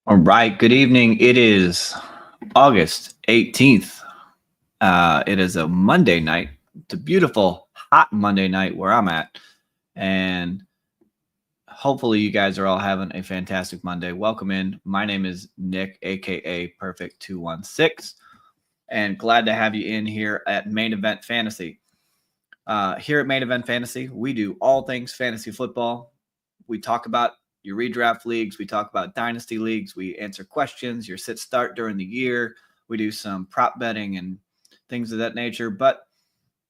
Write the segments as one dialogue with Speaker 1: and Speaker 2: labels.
Speaker 1: All right. Good evening. It is August 18th. It is a Monday night. It's a beautiful, hot Monday night where I'm at. And hopefully, you guys are all having a fantastic Monday. Welcome in. My name is Nick, aka Perfect 216, and glad to have you in here at Main Event Fantasy. Here at Main Event Fantasy, we do all things fantasy football. We talk about your redraft leagues. We talk about dynasty leagues. We answer questions, your sit start during the year. We do some prop betting and things of that nature. But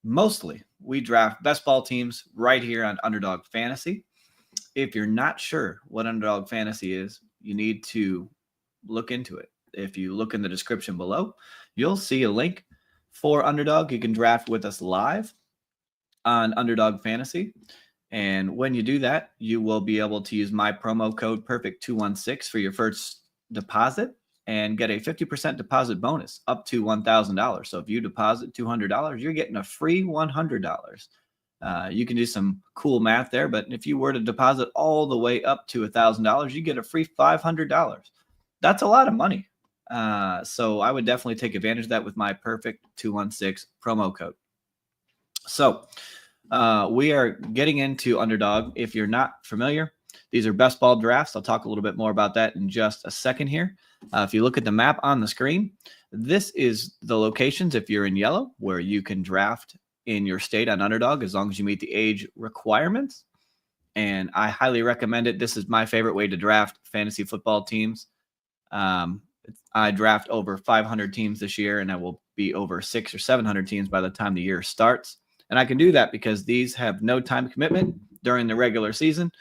Speaker 1: mostly, we draft best ball teams right here on Underdog Fantasy. If you're not sure what Underdog Fantasy is, you need to look into it. If you look in the description below, you'll see a link for Underdog. You can draft with us live on Underdog Fantasy. And when you do that, you will be able to use my promo code Perfect216 for your first deposit and get a 50% deposit bonus up to $1,000. So if you deposit $200, you're getting a free $100. You can do some cool math there, but if you were to deposit all the way up to $1,000, you get a free $500. That's a lot of money. So I would definitely take advantage of that with my Perfect216 promo code. So we are getting into Underdog. If you're not familiar, these are best ball drafts. I'll talk a little bit more about that in just a second here. If you look at the map on the screen, this is the locations, if you're in yellow, where you can draft in your state on Underdog as long as you meet the age requirements. And I highly recommend it. This is my favorite way to draft fantasy football teams. I draft over 500 teams this year, and I will be over 600 or 700 teams by the time the year starts. And I can do that because these have no time commitment during the regular season.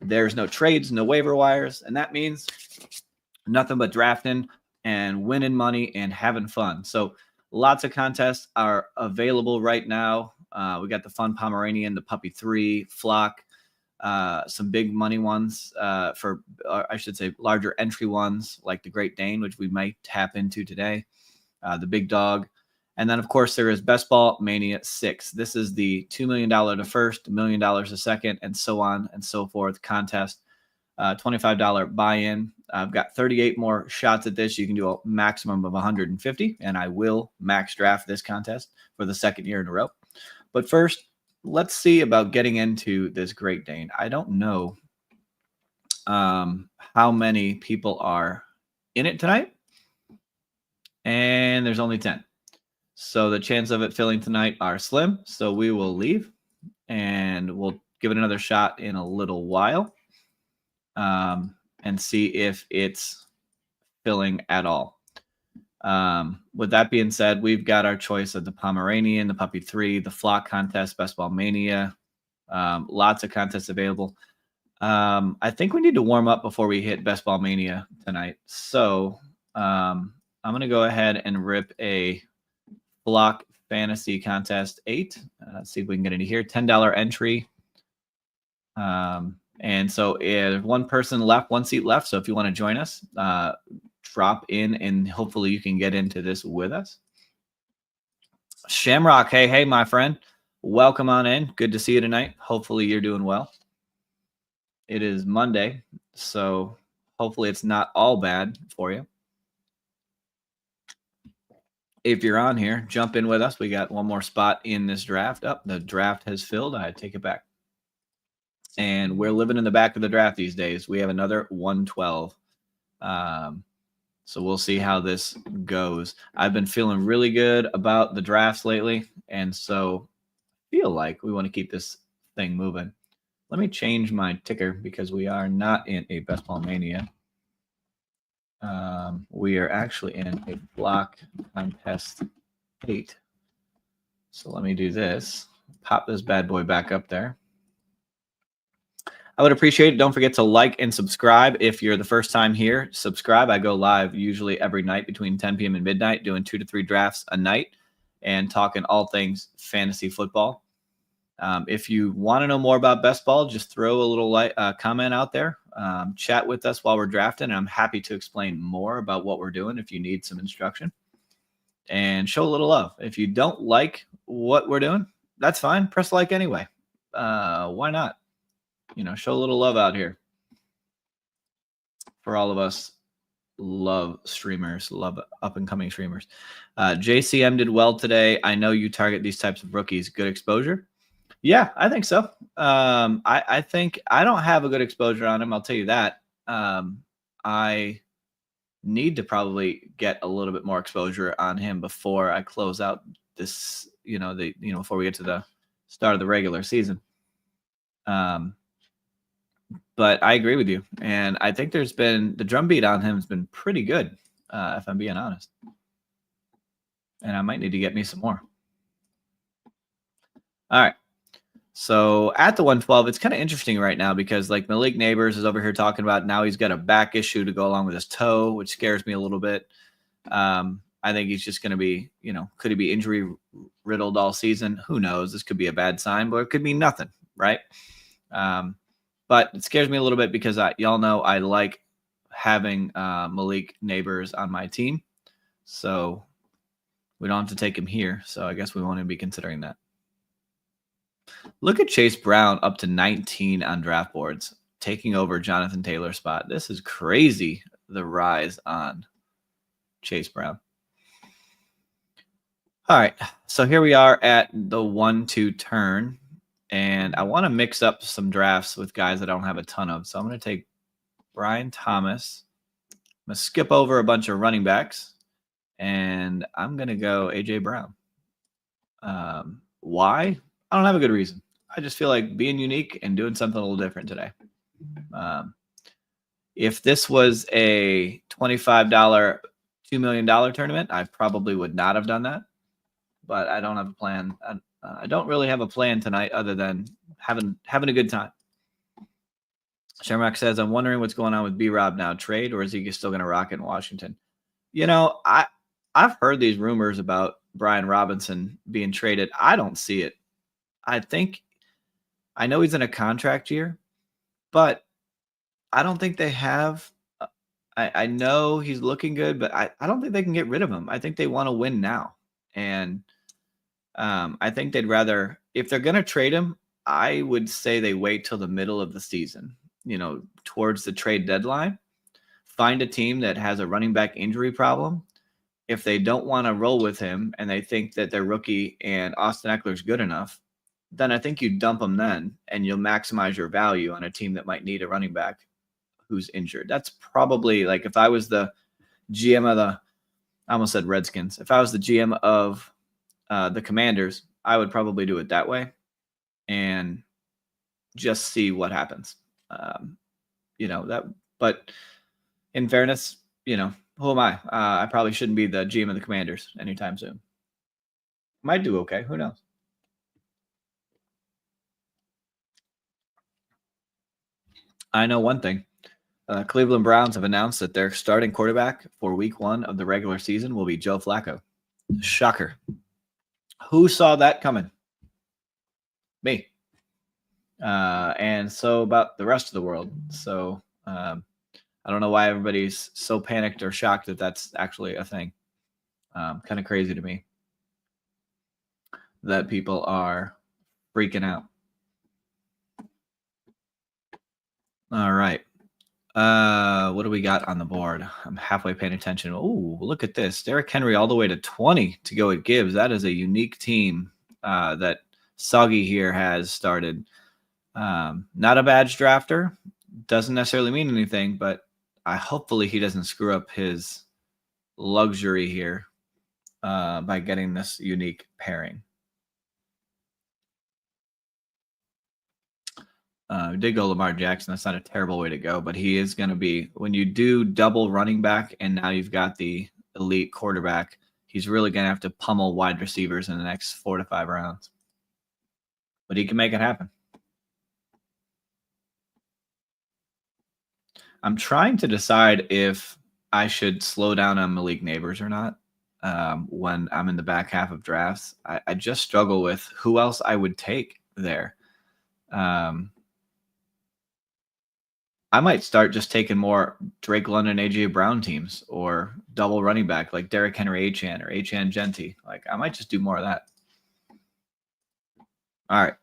Speaker 1: There's no trades, no waiver wires, and that means nothing but drafting and winning money and having fun. So lots of contests are available right now. We got the Fun Pomeranian, the Puppy 3, Flock, some big money ones for, I should say, larger entry ones like the Great Dane, which we might tap into today, the Big Dog. And then, of course, there is Best Ball Mania 6. This is the $2 million to first, $1 million to second, and so on and so forth contest. $25 buy-in. I've got 38 more shots at this. You can do a maximum of 150, and I will max draft this contest for the second year in a row. But first, let's see about getting into this Great Dane. I don't know how many people are in it tonight, and there's only 10. So the chance of it filling tonight are slim. So we will leave and we'll give it another shot in a little while and see if it's filling at all. With that being said, we've got our choice of the Pomeranian, the Puppy 3, the Flock contest, Best Ball Mania. Lots of contests available. I think we need to warm up before we hit Best Ball Mania tonight. So I'm going to go ahead and rip a Flock Fantasy Contest 8. Let's see if we can get into here. $10 entry. And so there's one person left, one seat left. So if you want to join us, drop in and hopefully you can get into this with us. Shamrock, hey, my friend. Welcome on in. Good to see you tonight. Hopefully you're doing well. It is Monday, so hopefully it's not all bad for you. If you're on here, jump in with us. We got one more spot in this draft. The draft has filled. I take it back. And we're living in the back of the draft these days. We have another 112. So we'll see how this goes. I've been feeling really good about the drafts lately. And so I feel like we want to keep this thing moving. Let me change my ticker because we are not in a Best Ball Mania. We are actually in a Block Contest 8. So let me do this. Pop this bad boy back up there. I would appreciate it. Don't forget to like and subscribe. If you're the first time here, subscribe. I go live usually every night between 10 p.m. and midnight, doing 2 to 3 drafts a night and talking all things fantasy football. If you want to know more about Best Ball, just throw a little comment out there. Chat with us while we're drafting, and I'm happy to explain more about what we're doing if you need some instruction. And show a little love. If you don't like what we're doing, that's fine. Press like anyway. Why not? Show a little love out here for all of us love streamers, love up and coming streamers. JCM did well today. I know you target these types of rookies. Good exposure. Yeah, I think so. I think I don't have a good exposure on him. I'll tell you that. I need to probably get a little bit more exposure on him before I close out this, before we get to the start of the regular season. But I agree with you. And I think the drumbeat on him has been pretty good, if I'm being honest. And I might need to get me some more. All right. So at the 112, it's kind of interesting right now because like Malik Neighbors is over here talking about now he's got a back issue to go along with his toe, which scares me a little bit. I think he's just going to be, could he be injury riddled all season? Who knows? This could be a bad sign, but it could be nothing, right? But it scares me a little bit because y'all know I like having Malik Neighbors on my team. So we don't have to take him here. So I guess we want to be considering that. Look at Chase Brown up to 19 on draft boards, taking over Jonathan Taylor's spot. This is crazy, the rise on Chase Brown. All right, so here we are at the 1-2 turn, and I want to mix up some drafts with guys that I don't have a ton of. So I'm going to take Brian Thomas. I'm going to skip over a bunch of running backs, and I'm going to go A.J. Brown. Why? I don't have a good reason. I just feel like being unique and doing something a little different today. If this was a $25, $2 million tournament, I probably would not have done that. But I don't have a plan. I don't really have a plan tonight other than having a good time. Shamrock says, I'm wondering what's going on with B-Rob now. Trade, or is he still going to rock it in Washington? I've heard these rumors about Brian Robinson being traded. I don't see it. I know he's in a contract year, but I don't think they have. I know he's looking good, but I don't think they can get rid of him. I think they want to win now. And I think they'd rather, if they're going to trade him, I would say they wait till the middle of the season, towards the trade deadline. Find a team that has a running back injury problem. If they don't want to roll with him and they think that their rookie and Austin Eckler's good enough, then I think you dump him then and you'll maximize your value on a team that might need a running back who's injured. That's probably like if I was the GM of I almost said Redskins. If I was the GM of the Commanders, I would probably do it that way and just see what happens. But in fairness, who am I? I probably shouldn't be the GM of the Commanders anytime soon. Might do okay. Who knows? I know one thing. Cleveland Browns have announced that their starting quarterback for week 1 of the regular season will be Joe Flacco. Shocker. Who saw that coming? Me. And so about the rest of the world. So I don't know why everybody's so panicked or shocked that that's actually a thing. Kind of crazy to me that people are freaking out. All right. What do we got on the board? I'm halfway paying attention. Oh, look at this. Derrick Henry all the way to 20 to go at Gibbs. That is a unique team that Soggy here has started. Not a badge drafter. Doesn't necessarily mean anything, but hopefully he doesn't screw up his luxury here by getting this unique pairing. We did go Lamar Jackson. That's not a terrible way to go, but he is going to be, when you do double running back and now you've got the elite quarterback, he's really going to have to pummel wide receivers in the next 4 to 5 rounds. But he can make it happen. I'm trying to decide if I should slow down on Malik Neighbors or not when I'm in the back half of drafts. I just struggle with who else I would take there. I might start just taking more Drake London, AJ Brown teams or double running back like Derrick Henry, Achane or Achane Genty. Like I might just do more of that. All right.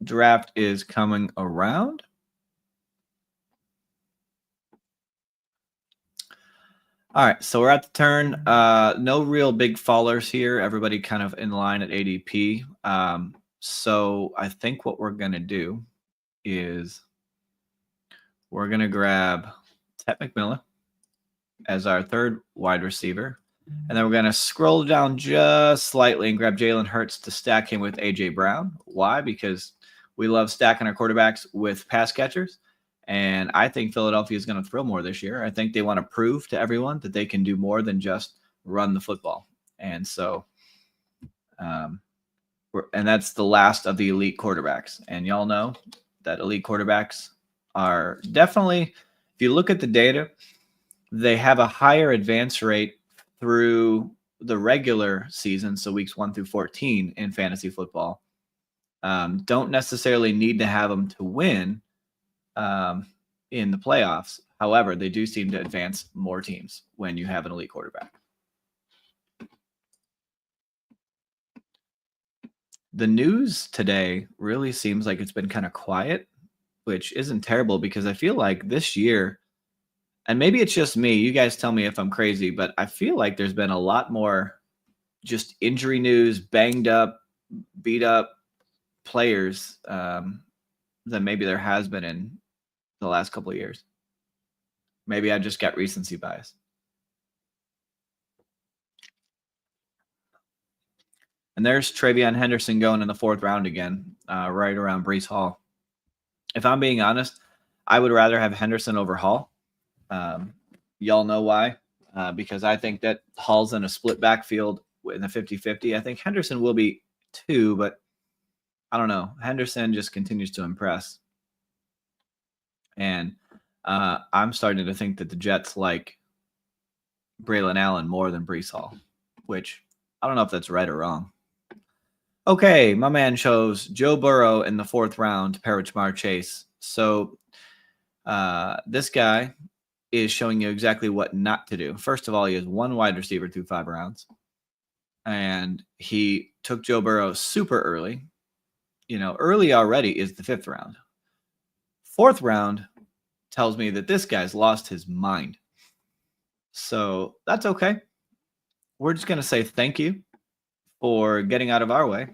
Speaker 1: Draft is coming around. All right, so we're at the turn. No real big fallers here. Everybody kind of in line at ADP. So I think what we're going to do is we're going to grab Ted McMillan as our third wide receiver. And then we're going to scroll down just slightly and grab Jalen Hurts to stack him with A.J. Brown. Why? Because we love stacking our quarterbacks with pass catchers. And I think Philadelphia is going to throw more this year. I think they want to prove to everyone that they can do more than just run the football. And so, and that's the last of the elite quarterbacks. And y'all know that elite quarterbacks are definitely, if you look at the data, they have a higher advance rate through the regular season, so weeks 1 through 14 in fantasy football. Don't necessarily need to have them to win in the playoffs. However, they do seem to advance more teams when you have an elite quarterback. The news today really seems like it's been kind of quiet, which isn't terrible because I feel like this year, and maybe it's just me, you guys tell me if I'm crazy, but I feel like there's been a lot more just injury news, banged up, beat up players than maybe there has been in the last couple of years. Maybe I just got recency bias. And there's Travion Henderson going in the 4th round again, right around Breece Hall. If I'm being honest, I would rather have Henderson over Hall. Y'all know why? Because I think that Hall's in a split backfield in the 50-50. I think Henderson will be too, but I don't know. Henderson just continues to impress. And I'm starting to think that the Jets like Braylon Allen more than Breece Hall, which I don't know if that's right or wrong. Okay, my man chose Joe Burrow in the 4th round to pair with Ja'Marr Chase. So this guy is showing you exactly what not to do. First of all, he has 1 wide receiver through 5 rounds. And he took Joe Burrow super early. Early already is the 5th round. 4th round tells me that this guy's lost his mind. So that's okay. We're just going to say thank you for getting out of our way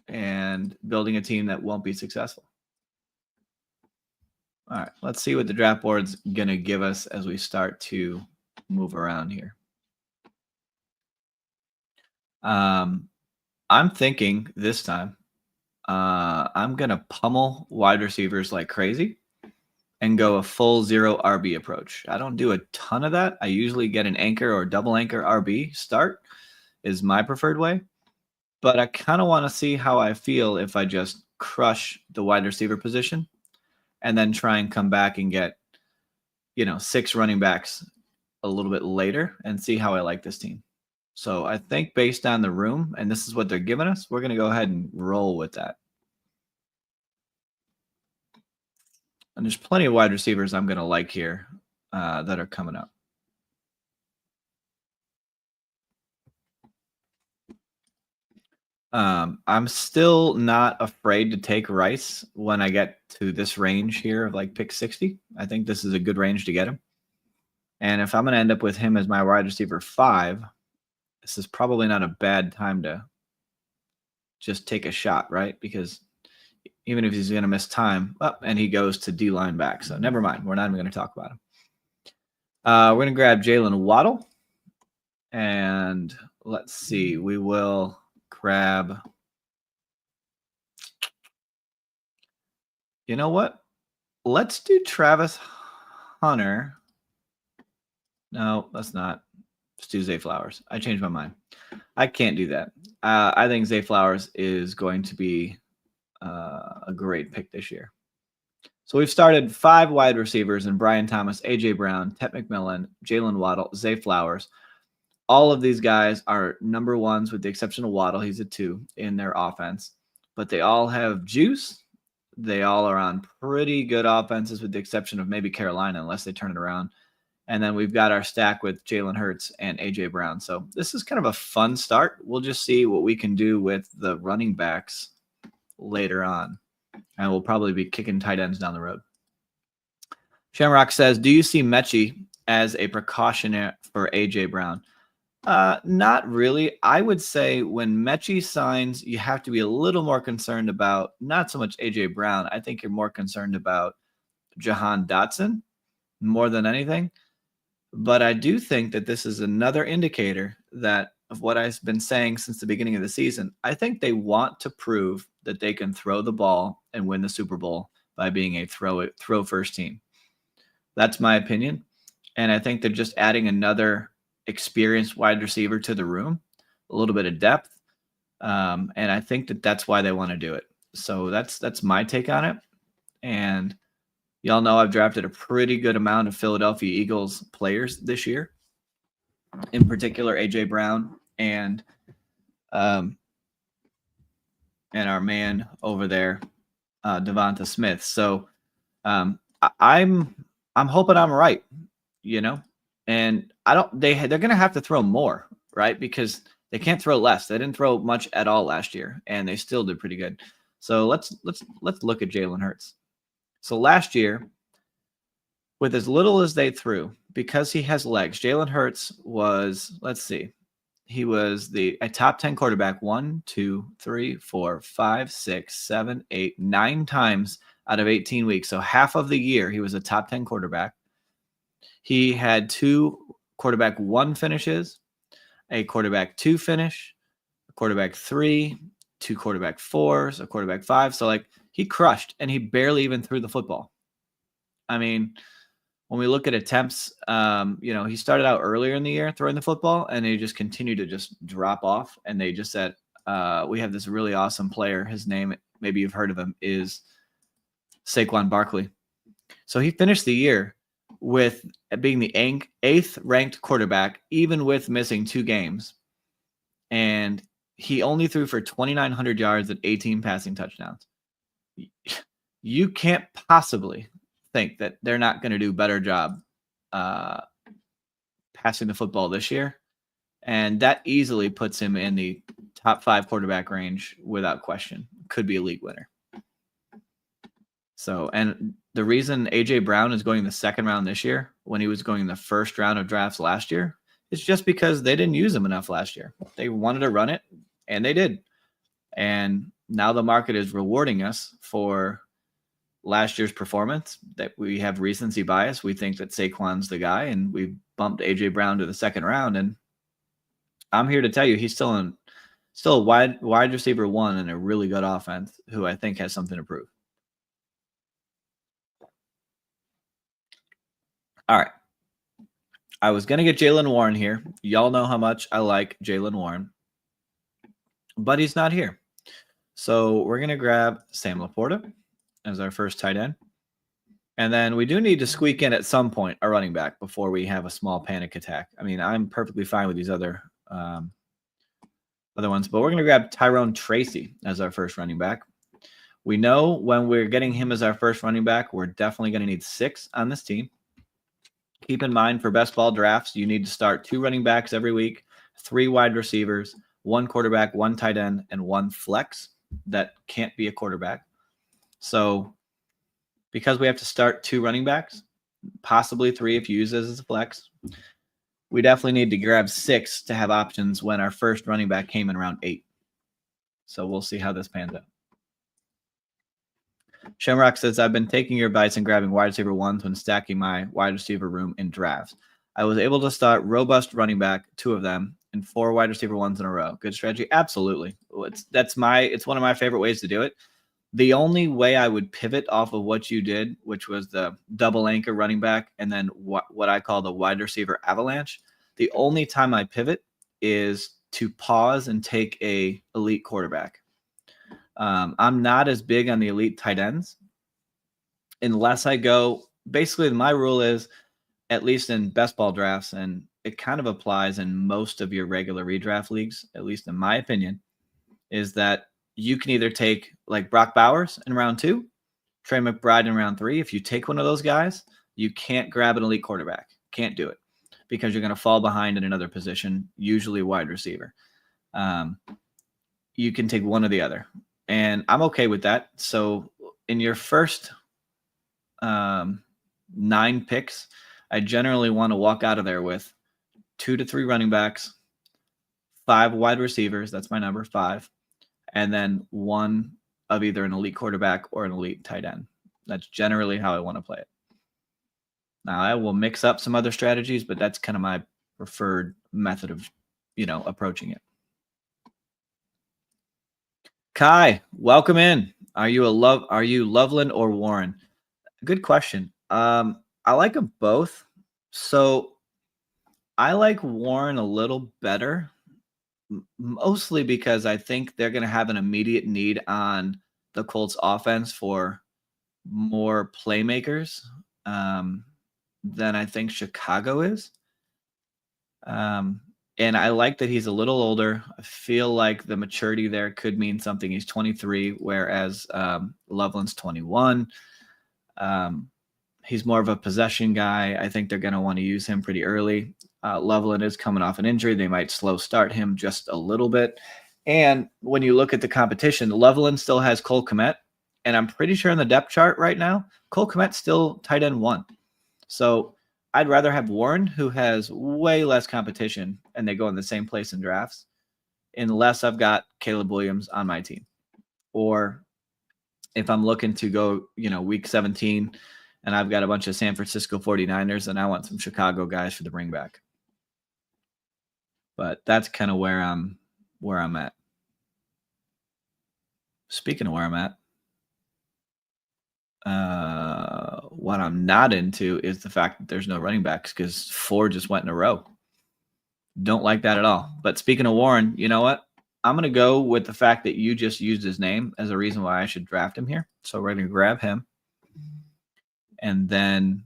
Speaker 1: and building a team that won't be successful. All right, let's see what the draft board's going to give us as we start to move around here. I'm thinking this time I'm going to pummel wide receivers like crazy and go a full 0 RB approach. I don't do a ton of that. I usually get an anchor or double anchor RB start is my preferred way. But I kind of want to see how I feel if I just crush the wide receiver position and then try and come back and get, 6 running backs a little bit later and see how I like this team. So I think based on the room, and this is what they're giving us, we're going to go ahead and roll with that. And there's plenty of wide receivers I'm going to like here that are coming up. I'm still not afraid to take Rice when I get to this range here of like pick 60. I think this is a good range to get him. And if I'm going to end up with him as my wide receiver 5, this is probably not a bad time to just take a shot, right? Because even if he's going to miss time, and he goes to D-line back. So never mind. We're not even going to talk about him. We're going to grab Jalen Waddle. And let's see. We will grab. You know what? Let's do Travis Hunter. No, that's not. Let's do Zay Flowers. I changed my mind. I can't do that. I think Zay Flowers is going to be a great pick this year. So we've started 5 wide receivers in Brian Thomas, A.J. Brown, Ted McMillan, Jalen Waddle, Zay Flowers. All of these guys are number 1s with the exception of Waddle. He's a 2 in their offense. But they all have juice. They all are on pretty good offenses with the exception of maybe Carolina unless they turn it around. And then we've got our stack with Jalen Hurts and A.J. Brown. So this is kind of a fun start. We'll just see what we can do with the running backs later on. And we'll probably be kicking tight ends down the road. Shamrock says, do you see Mechie as a precaution for AJ Brown? Not really. I would say when Mechie signs, you have to be a little more concerned about not so much AJ Brown. I think you're more concerned about Jahan Dotson more than anything. But I do think that this is another indicator that of what I've been saying since the beginning of the season. I think they want to prove that they can throw the ball and win the Super Bowl by being a throw first team. That's my opinion. And I think they're just adding another experienced wide receiver to the room, a little bit of depth. And I think that that's why they want to do it. So that's my take on it. And y'all know I've drafted a pretty good amount of Philadelphia Eagles players this year, in particular AJ Brown and our man over there, Devonta Smith. So I'm hoping I'm right, and they're going to have to throw more, right? Because they can't throw less. They didn't throw much at all last year, and they still did pretty good. So let's look at Jalen Hurts. So last year, with as little as they threw, because he has legs, Jalen Hurts was, he was a top 10 quarterback 1, 2, 3, 4, 5, 6, 7, 8, 9 times out of 18 weeks. So half of the year, he was a top 10 quarterback. He had 2 quarterback 1 finishes, a quarterback 2 finish, a quarterback 3, 2 quarterback 4s, a quarterback 5. So he crushed, and he barely even threw the football. I mean, when we look at attempts, he started out earlier in the year throwing the football, and he just continued to just drop off. And they just said, we have this really awesome player. His name, maybe you've heard of him, is Saquon Barkley. So he finished the year with being the 8th ranked quarterback, even with missing 2 games. And he only threw for 2,900 yards and 18 passing touchdowns. You can't possibly think that they're not going to do a better job passing the football this year. And that easily puts him in the top 5 quarterback range without question. Could be a league winner. So, and the reason AJ Brown is going the 2nd round this year when he was going in the 1st round of drafts last year is just because they didn't use him enough last year. They wanted to run it, and they did. And now the market is rewarding us for last year's performance, that we have recency bias. We think that Saquon's the guy, and we bumped AJ Brown to the 2nd round. And I'm here to tell you, he's still a wide receiver 1 and a really good offense who I think has something to prove. All right. I was going to get Jaylen Warren here. Y'all know how much I like Jaylen Warren, but he's not here. So we're going to grab Sam Laporta as our first tight end. And then we do need to squeak in at some point a running back before we have a small panic attack. I mean, I'm perfectly fine with these other ones, but we're going to grab Tyrone Tracy as our first running back. We know when we're getting him as our first running back, we're definitely going to need 6 on this team. Keep in mind, for best ball drafts, you need to start 2 running backs every week, 3 wide receivers, 1 quarterback, 1 tight end, and 1 flex that can't be a quarterback. So because we have to start 2 running backs, possibly 3 if you use this as a flex, we definitely need to grab 6 to have options when our first running back came in round 8. So we'll see how this pans out. Shamrock says, I've been taking your advice and grabbing wide receiver 1s when stacking my wide receiver room in drafts. I was able to start robust running back, 2 of them, and 4 wide receiver 1s in a row. Good strategy? Absolutely. It's one of my favorite ways to do it. The only way I would pivot off of what you did, which was the double anchor running back and then what I call the wide receiver avalanche, the only time I pivot is to pause and take a elite quarterback. I'm not as big on the elite tight ends unless I go, basically my rule is, at least in best ball drafts, and it kind of applies in most of your regular redraft leagues, at least in my opinion, is that you can either take like Brock Bowers in round 2, Trey McBride in round 3. If you take one of those guys, you can't grab an elite quarterback. Can't do it because you're going to fall behind in another position, usually wide receiver. You can take one or the other. And I'm okay with that. So in your first 9 picks, I generally want to walk out of there with 2 to 3 running backs, 5 wide receivers. That's my number 5. And then 1 of either an elite quarterback or an elite tight end. That's generally how I want to play it. Now I will mix up some other strategies, but that's kind of my preferred method of, approaching it. Kai, welcome in. Are you Loveland or Warren? Good question. I like them both. So I like Warren a little better, mostly because I think they're going to have an immediate need on the Colts offense for more playmakers than I think Chicago is. And I like that he's a little older. I feel like the maturity there could mean something. He's 23, whereas Loveland's 21. He's more of a possession guy. I think they're going to want to use him pretty early. Loveland is coming off an injury. They might slow start him just a little bit. And when you look at the competition, Loveland still has Cole Kmet. And I'm pretty sure in the depth chart right now, Cole Kmet's still tight end 1. So I'd rather have Warren, who has way less competition, and they go in the same place in drafts, unless I've got Caleb Williams on my team. Or if I'm looking to go, week 17, and I've got a bunch of San Francisco 49ers, and I want some Chicago guys for the bring back. But that's kind of where I'm at. Speaking of where I'm at, what I'm not into is the fact that there's no running backs because 4 just went in a row. Don't like that at all. But speaking of Warren, you know what? I'm going to go with the fact that you just used his name as a reason why I should draft him here. So we're going to grab him. And then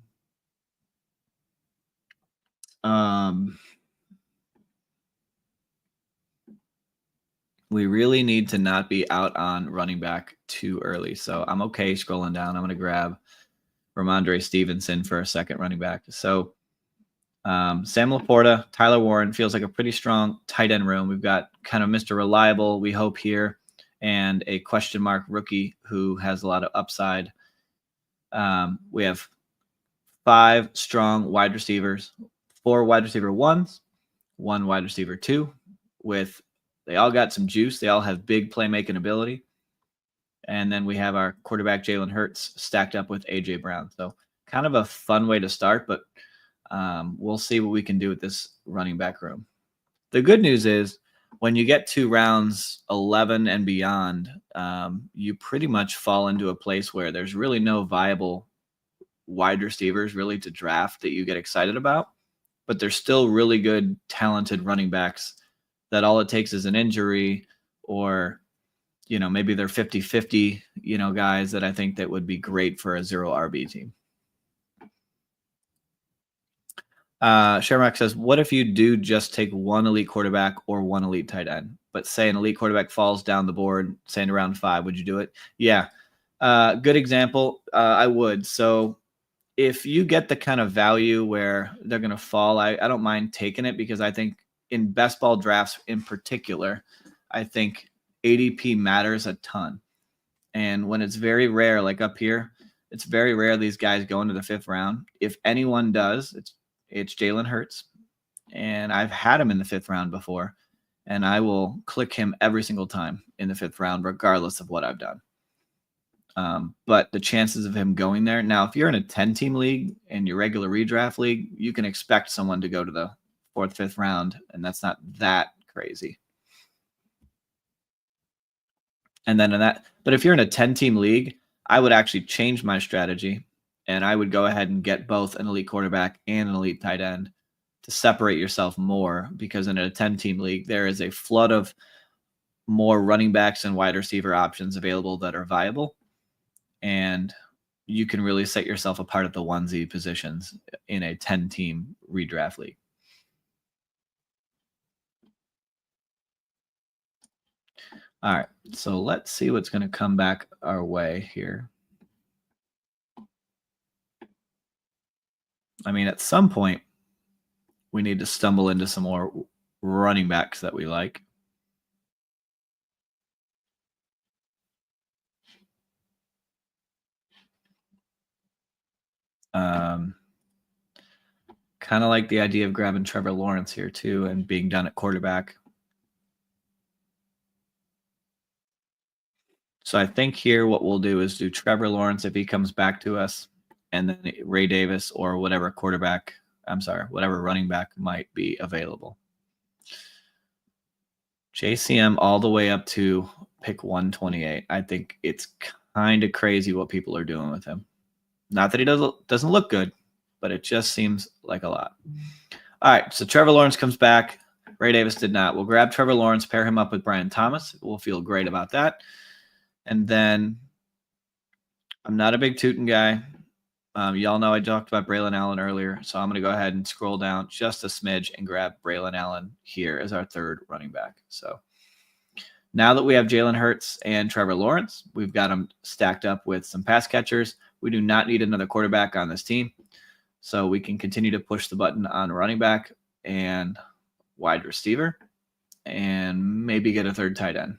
Speaker 1: we really need to not be out on running back too early. So I'm okay scrolling down. I'm going to grab Ramondre Stevenson for a second running back. So Sam Laporta, Tyler Warren feels like a pretty strong tight end room. We've got kind of Mr. Reliable, we hope here, and a question mark rookie who has a lot of upside. We have 5 strong wide receivers, 4 wide receiver 1s, 1 wide receiver 2, they all got some juice. They all have big playmaking ability. And then we have our quarterback, Jalen Hurts, stacked up with A.J. Brown. So kind of a fun way to start, but we'll see what we can do with this running back room. The good news is when you get to rounds 11 and beyond, you pretty much fall into a place where there's really no viable wide receivers really to draft that you get excited about, but there's still really good, talented running backs that all it takes is an injury or, maybe they're 50-50, guys that I think that would be great for a 0 RB team. Shermack says, what if you do just take 1 elite quarterback or 1 elite tight end, but say an elite quarterback falls down the board, say in round 5, would you do it? Yeah. Good example. I would. So if you get the kind of value where they're going to fall, I don't mind taking it because I think in best ball drafts in particular, I think ADP matters a ton. And when it's very rare, like up here, it's very rare these guys go into the 5th round. If anyone does, it's Jalen Hurts. And I've had him in the 5th round before, and I will click him every single time in the 5th round, regardless of what I've done. But the chances of him going there now, if you're in a 10-team league and your regular redraft league, you can expect someone to go to the 4th, 5th round, and that's not that crazy. And then but if you're in a 10-team league, I would actually change my strategy, and I would go ahead and get both an elite quarterback and an elite tight end to separate yourself more, because in a 10-team league, there is a flood of more running backs and wide receiver options available that are viable. And you can really set yourself apart at the 1Z positions in a 10-team redraft league. All right, so let's see what's going to come back our way here. I mean, at some point, we need to stumble into some more running backs that we like. Kind of like the idea of grabbing Trevor Lawrence here too and being done at quarterback. So I think here what we'll do is do Trevor Lawrence if he comes back to us, and then Ray Davis or whatever whatever running back might be available. JCM all the way up to pick 128. I think it's kind of crazy what people are doing with him. Not that he doesn't look good, but it just seems like a lot. All right, so Trevor Lawrence comes back. Ray Davis did not. We'll grab Trevor Lawrence, pair him up with Brian Thomas. We'll feel great about that. And then I'm not a big Tootin guy. Y'all know I talked about Braylon Allen earlier, so I'm going to go ahead and scroll down just a smidge and grab Braylon Allen here as our third running back. So now that we have Jalen Hurts and Trevor Lawrence, we've got them stacked up with some pass catchers. We do not need another quarterback on this team, so we can continue to push the button on running back and wide receiver and maybe get a third tight end.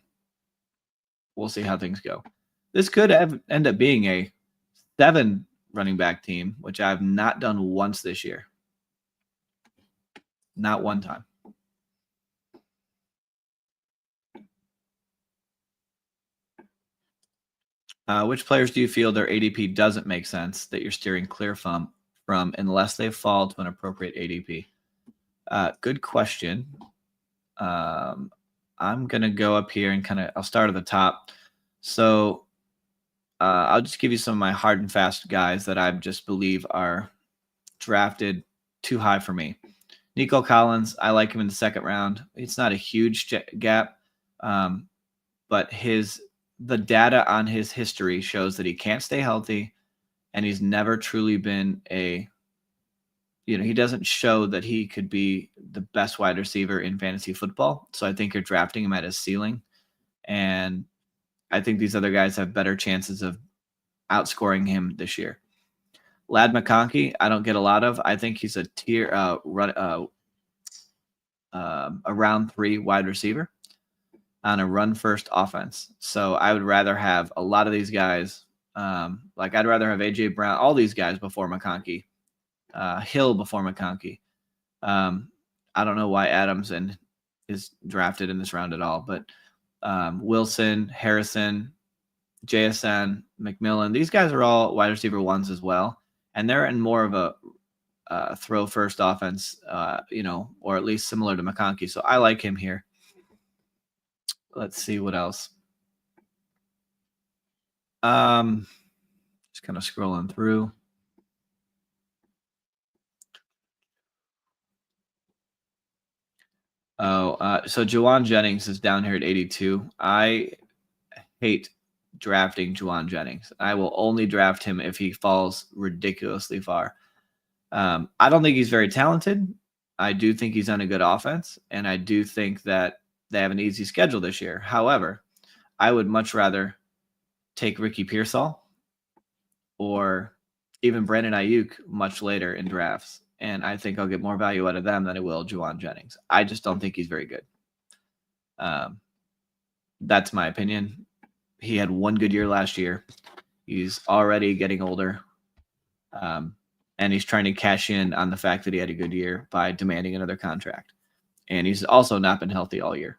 Speaker 1: We'll see how things go. This could end up being a 7 running back team, which I've not done once this year. Not one time. Which players do you feel their ADP doesn't make sense that you're steering clear from unless they fall to an appropriate ADP? Good question. I'm going to go up here and I'll start at the top. So I'll just give you some of my hard and fast guys that I just believe are drafted too high for me. Nico Collins, I like him in the second round. It's not a huge gap, but the data on his history shows that he can't stay healthy, and he's never truly been he doesn't show that he could be the best wide receiver in fantasy football. So I think you're drafting him at his ceiling. And I think these other guys have better chances of outscoring him this year. Ladd McConkey, I don't get a lot of. I think he's a round 3 wide receiver on a run-first offense. So I would rather have a lot of these guys. I'd rather have A.J. Brown, all these guys before McConkey. Hill before McConkey. I don't know why Adams is drafted in this round at all, but Wilson, Harrison, JSN, McMillan, these guys are all wide receiver 1s as well. And they're in more of a throw first offense, or at least similar to McConkey. So I like him here. Let's see what else. Just kind of scrolling through. So Juwan Jennings is down here at 82. I hate drafting Juwan Jennings. I will only draft him if he falls ridiculously far. I don't think he's very talented. I do think he's on a good offense, and I do think that they have an easy schedule this year. However, I would much rather take Ricky Pearsall or even Brandon Ayuk much later in drafts. And I think I'll get more value out of them than I will Juwan Jennings. I just don't think he's very good. That's my opinion. He had one good year last year. He's already getting older. And he's trying to cash in on the fact that he had a good year by demanding another contract. And he's also not been healthy all year.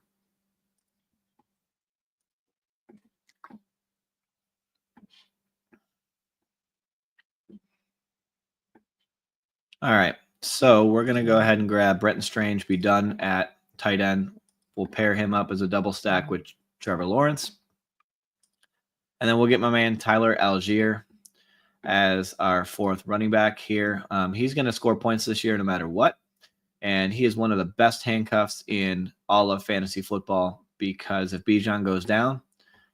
Speaker 1: All right. So we're going to go ahead and grab Brenton Strange, be done at tight end. We'll pair him up as a double stack with Trevor Lawrence. And then we'll get my man Tyler Algier as our 4th running back here. He's going to score points this year no matter what. And he is one of the best handcuffs in all of fantasy football because if Bijan goes down,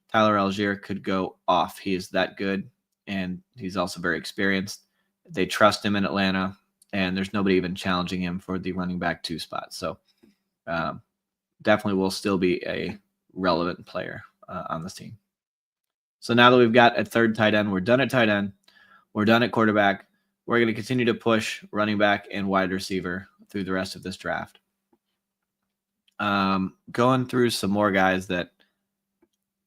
Speaker 1: Tyler Algier could go off. He is that good, and he's also very experienced. They trust him in Atlanta, and there's nobody even challenging him for the running back 2 spot. So definitely will still be a relevant player on this team. So now that we've got a third tight end, we're done at tight end. We're done at quarterback. We're going to continue to push running back and wide receiver through the rest of this draft. Going through some more guys that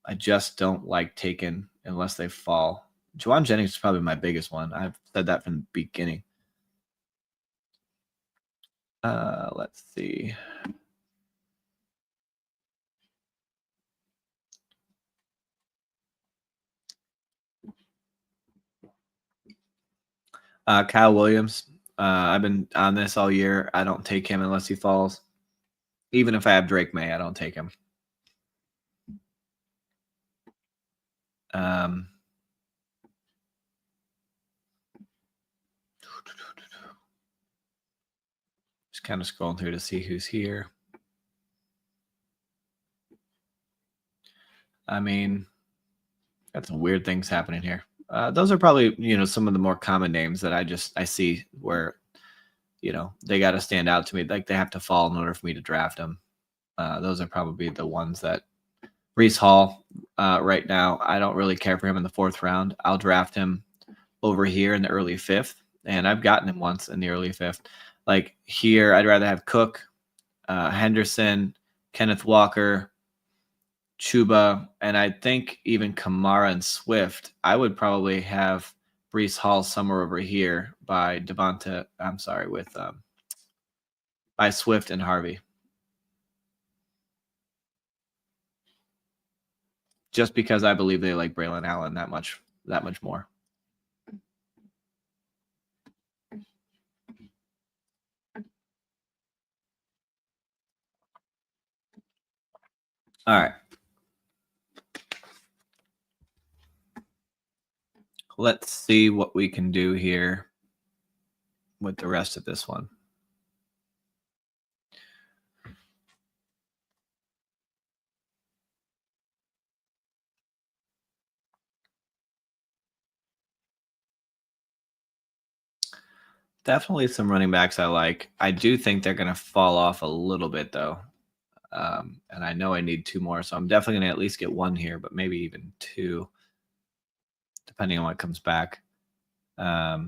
Speaker 1: I just don't like taking unless they fall. Juwan Jennings is probably my biggest one. I've said that from the beginning. Let's see. Kyle Williams. I've been on this all year. I don't take him unless he falls. Even if I have Drake May, I don't take him. Just kind of scrolling through to see who's here. I mean, got some weird things happening here. Those are probably, some of the more common names that I see where, they got to stand out to me. Like they have to fall in order for me to draft them. Those are probably the ones that Brees Hall right now. I don't really care for him in the 4th round. I'll draft him over here in the early 5th. And I've gotten him once in the early 5th. Like here, I'd rather have Cook, Henderson, Kenneth Walker, Chuba, and I think even Kamara and Swift. I would probably have Brees Hall somewhere over here by Devonta. I'm sorry, by Swift and Harvey. Just because I believe they like Braylon Allen that much more. All right. Let's see what we can do here with the rest of this one. Definitely some running backs I like. I do think they're going to fall off a little bit, though. And I know I need 2 more, so I'm definitely going to at least get 1 here, but maybe even 2, depending on what comes back. I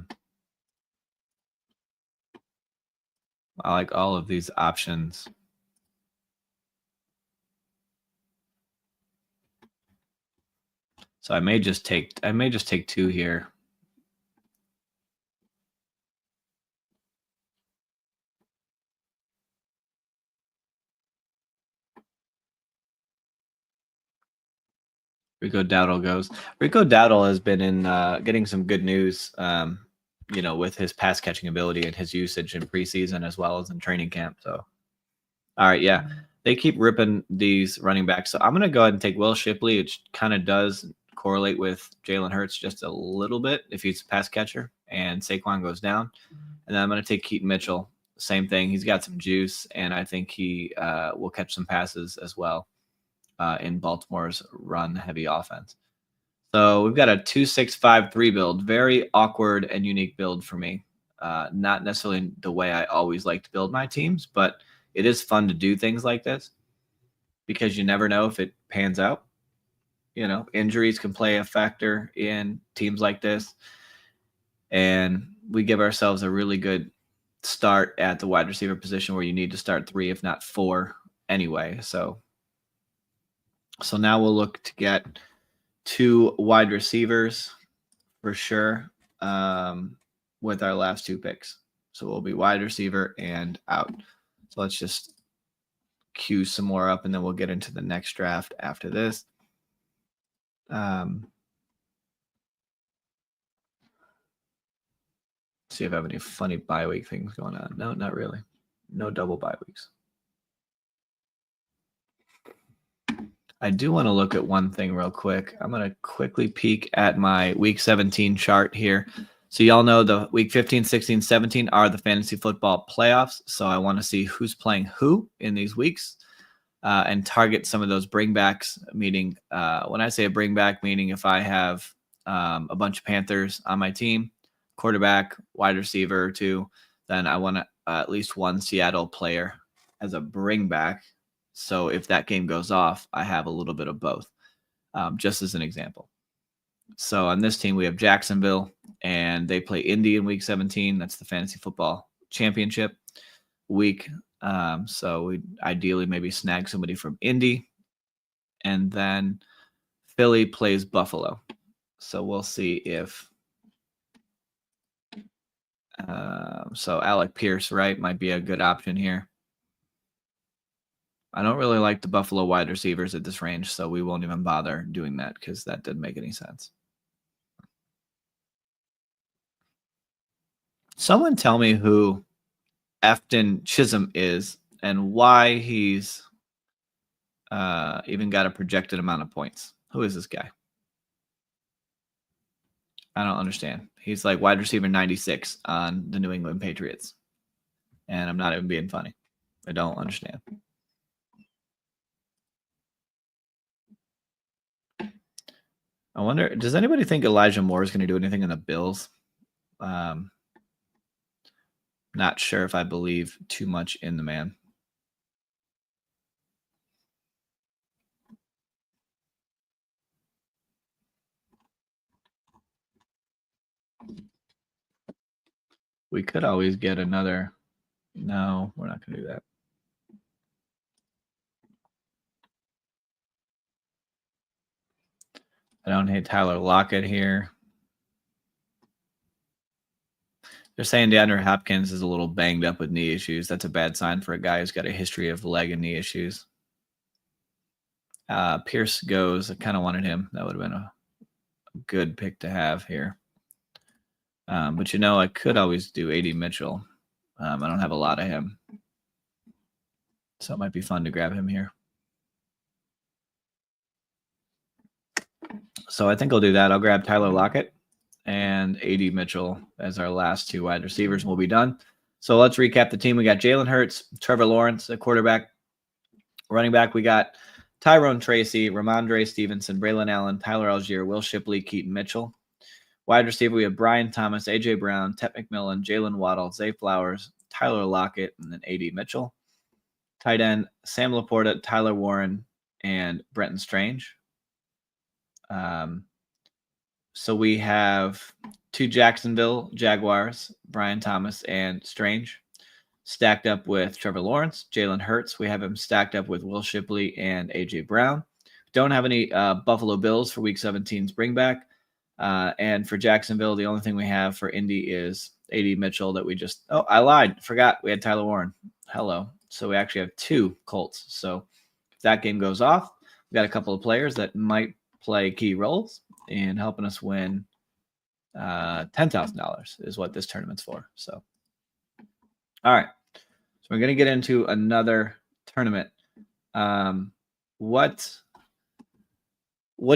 Speaker 1: like all of these options. So I may just take 2 here. Rico Dowdle goes. Rico Dowdle has been in getting some good news, with his pass catching ability and his usage in preseason as well as in training camp. So, all right, yeah, they keep ripping these running backs. So I'm going to go ahead and take Will Shipley, which kind of does correlate with Jalen Hurts just a little bit if he's a pass catcher and Saquon goes down. And then I'm going to take Keaton Mitchell. Same thing. He's got some juice, and I think he will catch some passes as well. In Baltimore's run-heavy offense. So we've got a 2-6-5-3 build. Very awkward and unique build for me. Not necessarily the way I always like to build my teams, but it is fun to do things like this because you never know if it pans out. Injuries can play a factor in teams like this. And we give ourselves a really good start at the wide receiver position where you need to start 3, if not 4 anyway. So now we'll look to get 2 wide receivers for sure with our last 2 picks. So we'll be wide receiver and out. So let's just queue some more up, and then we'll get into the next draft after this. See if I have any funny bye week things going on. No, not really. No double bye weeks. I do want to look at one thing real quick. I'm going to quickly peek at my week 17 chart here. So y'all know the week 15, 16, 17 are the fantasy football playoffs. So I want to see who's playing who in these weeks and target some of those bringbacks, meaning when I say a bringback, meaning if I have a bunch of Panthers on my team, quarterback, wide receiver or 2, then I want at least 1 Seattle player as a bringback. So if that game goes off, I have a little bit of both, just as an example. So on this team, we have Jacksonville, and they play Indy in week 17. That's the fantasy football championship week. So we ideally maybe snag somebody from Indy. And then Philly plays Buffalo. So we'll see if So Alec Pierce, right, might be a good option here. I don't really like the Buffalo wide receivers at this range, so we won't even bother doing that because that didn't make any sense. Someone tell me who Afton Chisholm is and why he's even got a projected amount of points. Who is this guy? I don't understand. He's like wide receiver 96 on the New England Patriots. And I'm not even being funny. I don't understand. I wonder, does anybody think Elijah Moore is going to do anything in the Bills? Not sure if I believe too much in the man. We could always get another. No, we're not going to do that. I don't hate Tyler Lockett here. They're saying DeAndre Hopkins is a little banged up with knee issues. That's a bad sign for a guy who's got a history of leg and knee issues. Pierce goes. I kind of wanted him. That would have been a good pick to have here. But I could always do AD Mitchell. I don't have a lot of him. So it might be fun to grab him here. So I think I'll do that. I'll grab Tyler Lockett and AD Mitchell as our last two wide receivers, and we'll be done. So let's recap the team. We got Jalen Hurts, Trevor Lawrence, a quarterback. Running back, we got Tyrone Tracy, Ramondre Stevenson, Braylon Allen, Tyler Algier, Will Shipley, Keaton Mitchell. Wide receiver, we have Brian Thomas, A.J. Brown, Ted McMillan, Jalen Waddle, Zay Flowers, Tyler Lockett, and then A.D. Mitchell. Tight end, Sam Laporta, Tyler Warren, and Brenton Strange. So we have two Jacksonville Jaguars, Brian Thomas and Strange, stacked up with Trevor Lawrence. Jalen Hurts, we have him stacked up with Will Shipley and A.J. Brown. Don't have any Buffalo Bills for Week 17's bring back. And for Jacksonville, the only thing we have for Indy is A.D. Mitchell that we just – I lied. Forgot we had Tyler Warren. Hello. So we actually have two Colts. So if that game goes off, we've got a couple of players that might play key roles in helping us win $10,000 is what this tournament's for. So, all right. So we're going to get into another tournament. What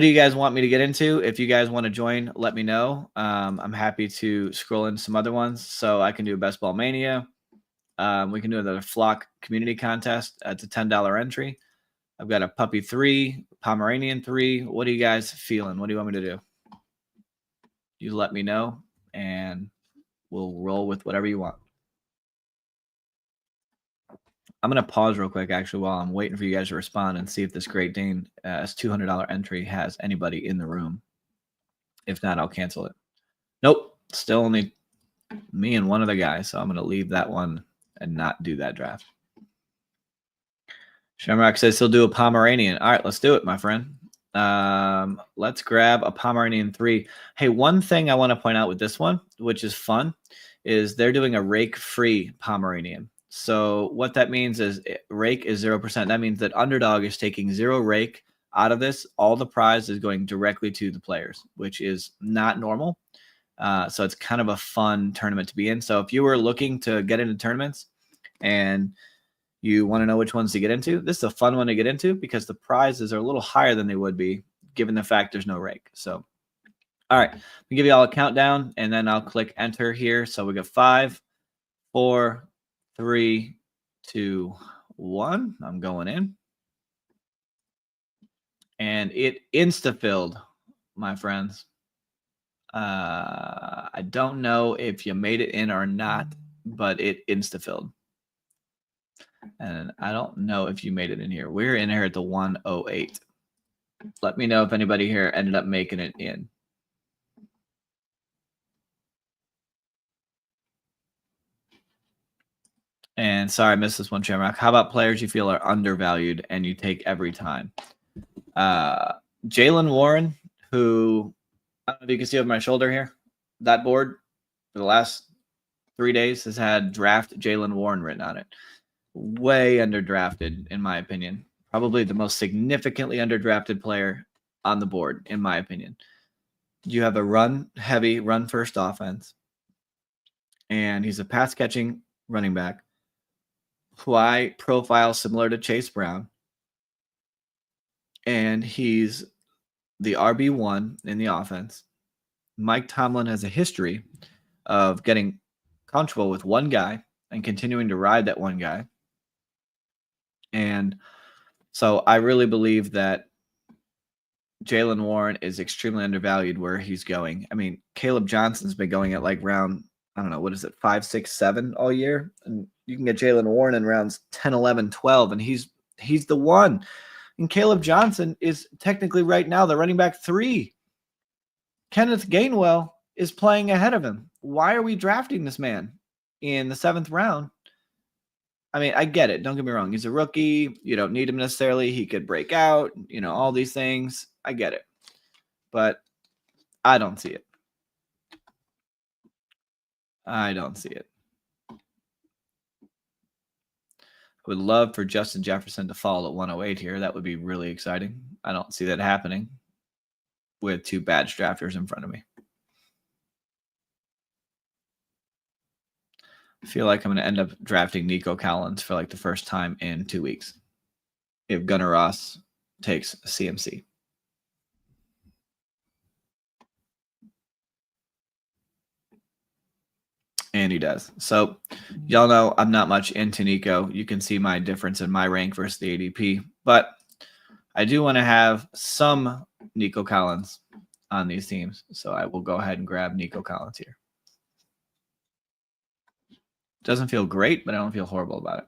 Speaker 1: do you guys want me to get into? If you guys want to join, let me know. I'm happy to scroll in some other ones. So I can do a Best Ball Mania. We can do another Flock Community Contest. It's a $10 entry. I've got a Puppy 3, Pomeranian 3. What are you guys feeling? What do you want me to do? You let me know, and we'll roll with whatever you want. I'm going to pause real quick, actually, while I'm waiting for you guys to respond and see if this Great Dane $200 entry has anybody in the room. If not, I'll cancel it. Nope. Still only me and one other guy, so I'm going to leave that one and not do that draft. Shamrock says he'll do a Pomeranian. All right, let's do it, my friend. Let's grab a Pomeranian 3. Hey, one thing I want to point out with this one, which is fun, is they're doing a rake-free Pomeranian. So what that means is rake is 0%. That means that Underdog is taking 0 rake out of this. All the prize is going directly to the players, which is not normal. So it's kind of a fun tournament to be in. So if you were looking to get into tournaments and you want to know which ones to get into, this is a fun one to get into because the prizes are a little higher than they would be given the fact there's no rake. So, all right, we give you all a countdown and then I'll click enter here. So we got 5, 4, 3, 2, 1. I'm going in. And it insta-filled, my friends. I don't know if you made it in or not, but it insta-filled. And I don't know if you made it in here. We're in here at the 108. Let me know if anybody here ended up making it in. And sorry, I missed this one, Shamrock. How about players you feel are undervalued and you take every time? Jalen Warren, who, I don't know if you can see over my shoulder here, that board for the last 3 days has had draft Jaylen Warren written on it. Way underdrafted, in my opinion. Probably the most significantly underdrafted player on the board, in my opinion. You have a run-heavy, run-first offense, and he's a pass-catching running back who I profile similar to Chase Brown, and he's the RB1 in the offense. Mike Tomlin has a history of getting comfortable with one guy and continuing to ride that one guy. And so I really believe that Jaylen Warren is extremely undervalued where he's going. I mean, Caleb Johnson's been going at like round, I don't know, what is it, 5, 6, 7 all year? And you can get Jaylen Warren in rounds 10, 11, 12, and he's the one. And Caleb Johnson is technically right now the running back 3. Kenneth Gainwell is playing ahead of him. Why are we drafting this man in the 7th round? I mean, I get it. Don't get me wrong. He's a rookie. You don't need him necessarily. He could break out, all these things. I get it. But I don't see it. I don't see it. I would love for Justin Jefferson to fall at 108 here. That would be really exciting. I don't see that happening with 2 badge drafters in front of me. I feel like I'm going to end up drafting Nico Collins for like the first time in 2 weeks if Gunnar Ross takes CMC. And he does. So y'all know I'm not much into Nico. You can see my difference in my rank versus the ADP. But I do want to have some Nico Collins on these teams. So I will go ahead and grab Nico Collins here. Doesn't feel great, but I don't feel horrible about it.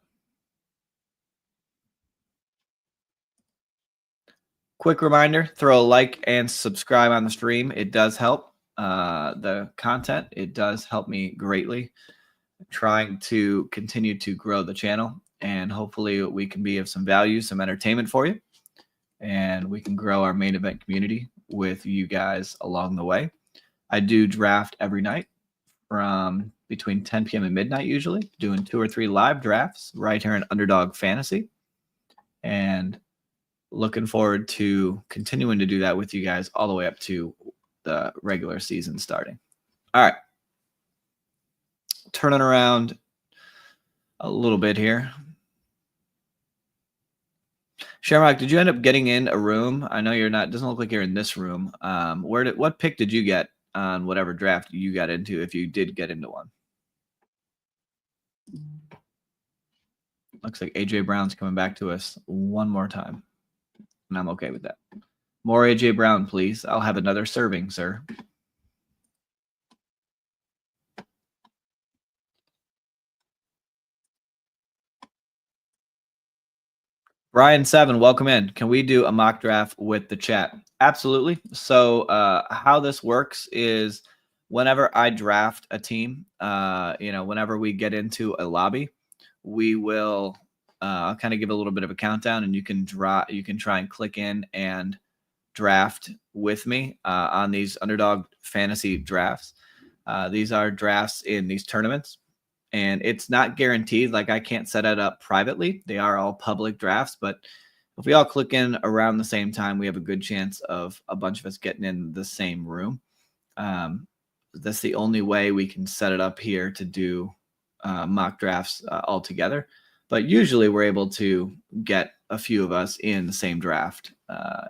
Speaker 1: Quick reminder, throw a like and subscribe on the stream. It does help the content. It does help me greatly. I'm trying to continue to grow the channel, and hopefully we can be of some value, some entertainment for you, and we can grow our main event community with you guys along the way. I do draft every night from between 10 p.m. and midnight, usually doing 2 or 3 live drafts right here in Underdog Fantasy, and looking forward to continuing to do that with you guys all the way up to the regular season starting. All right. Turning around a little bit here. Shamrock, did you end up getting in a room? I know you're not, doesn't look like you're in this room. What pick did you get on whatever draft you got into, if you did get into one? Looks like AJ Brown's coming back to us one more time, and I'm okay with that. More AJ Brown, please. I'll have another serving, sir. Brian 7, welcome in. Can we do a mock draft with the chat? Absolutely. So how this works is whenever I draft a team, whenever we get into a lobby, we will I'll kind of give a little bit of a countdown, and you can try and click in and draft with me on these Underdog Fantasy drafts. These are drafts in these tournaments, and it's not guaranteed. Like, I can't set it up privately. They are all public drafts, but if we all click in around the same time, we have a good chance of a bunch of us getting in the same room. That's the only way we can set it up here to do mock drafts all together. But usually we're able to get a few of us in the same draft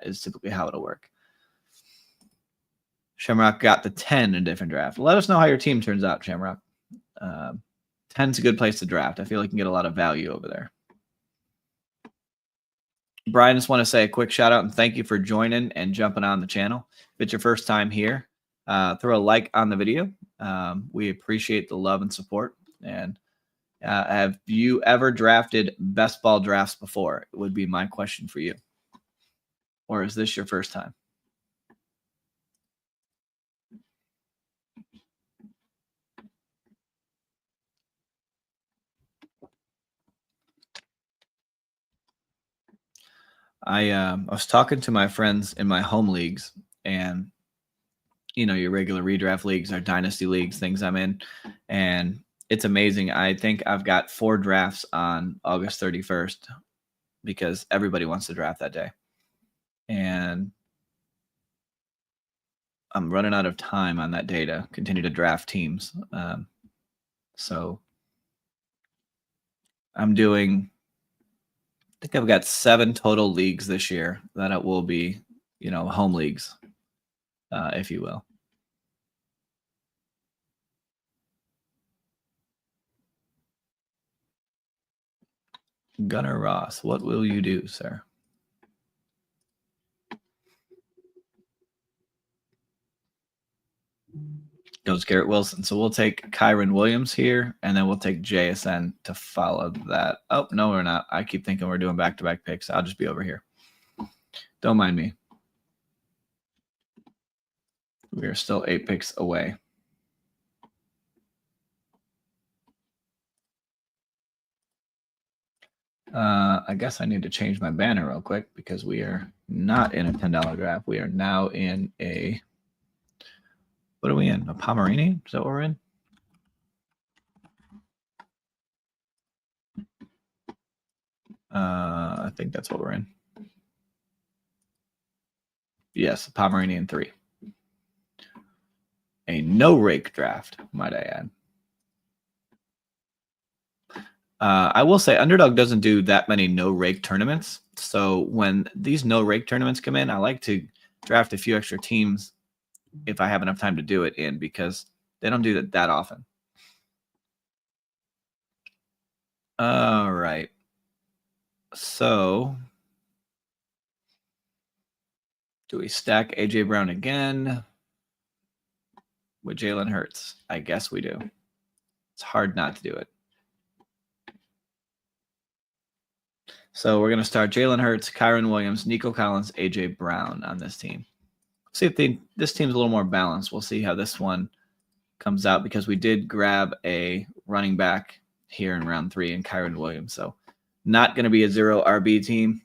Speaker 1: is typically how it'll work. Shamrock got the 10 in a different draft. Let us know how your team turns out, Shamrock. 10's a good place to draft. I feel like you can get a lot of value over there. Brian, just want to say a quick shout out and thank you for joining and jumping on the channel. If it's your first time here, throw a like on the video. We appreciate the love and support. And have you ever drafted best ball drafts before? It would be my question for you. Or is this your first time? I was talking to my friends in my home leagues, and your regular redraft leagues are dynasty leagues, things I'm in, and It's amazing. I think I've got 4 drafts on August 31st because everybody wants to draft that day. And I'm running out of time on that day to continue to draft teams. So I'm doing, I think I've got 7 total leagues this year that it will be, home leagues, if you will. Gunnar Ross, what will you do, sir? Goes Garrett Wilson. So we'll take Kyron Williams here, and then we'll take JSN to follow that. Oh, no, we're not. I keep thinking we're doing back-to-back picks. I'll just be over here. Don't mind me. We are still 8 picks away. I guess I need to change my banner real quick because we are not in a $10 draft. We are now in a, what are we in? A Pomeranian? Is that what we're in? I think that's what we're in. Yes, Pomeranian 3. A no rake draft, might I add. I will say Underdog doesn't do that many no rake tournaments. So when these no rake tournaments come in, I like to draft a few extra teams if I have enough time to do it in, because they don't do that often. All right. So do we stack AJ Brown again with Jalen Hurts? I guess we do. It's hard not to do it. So we're going to start Jalen Hurts, Kyron Williams, Nico Collins, AJ Brown on this team. See if this team's a little more balanced. We'll see how this one comes out because we did grab a running back here in round 3 in Kyron Williams. So not going to be a 0 RB team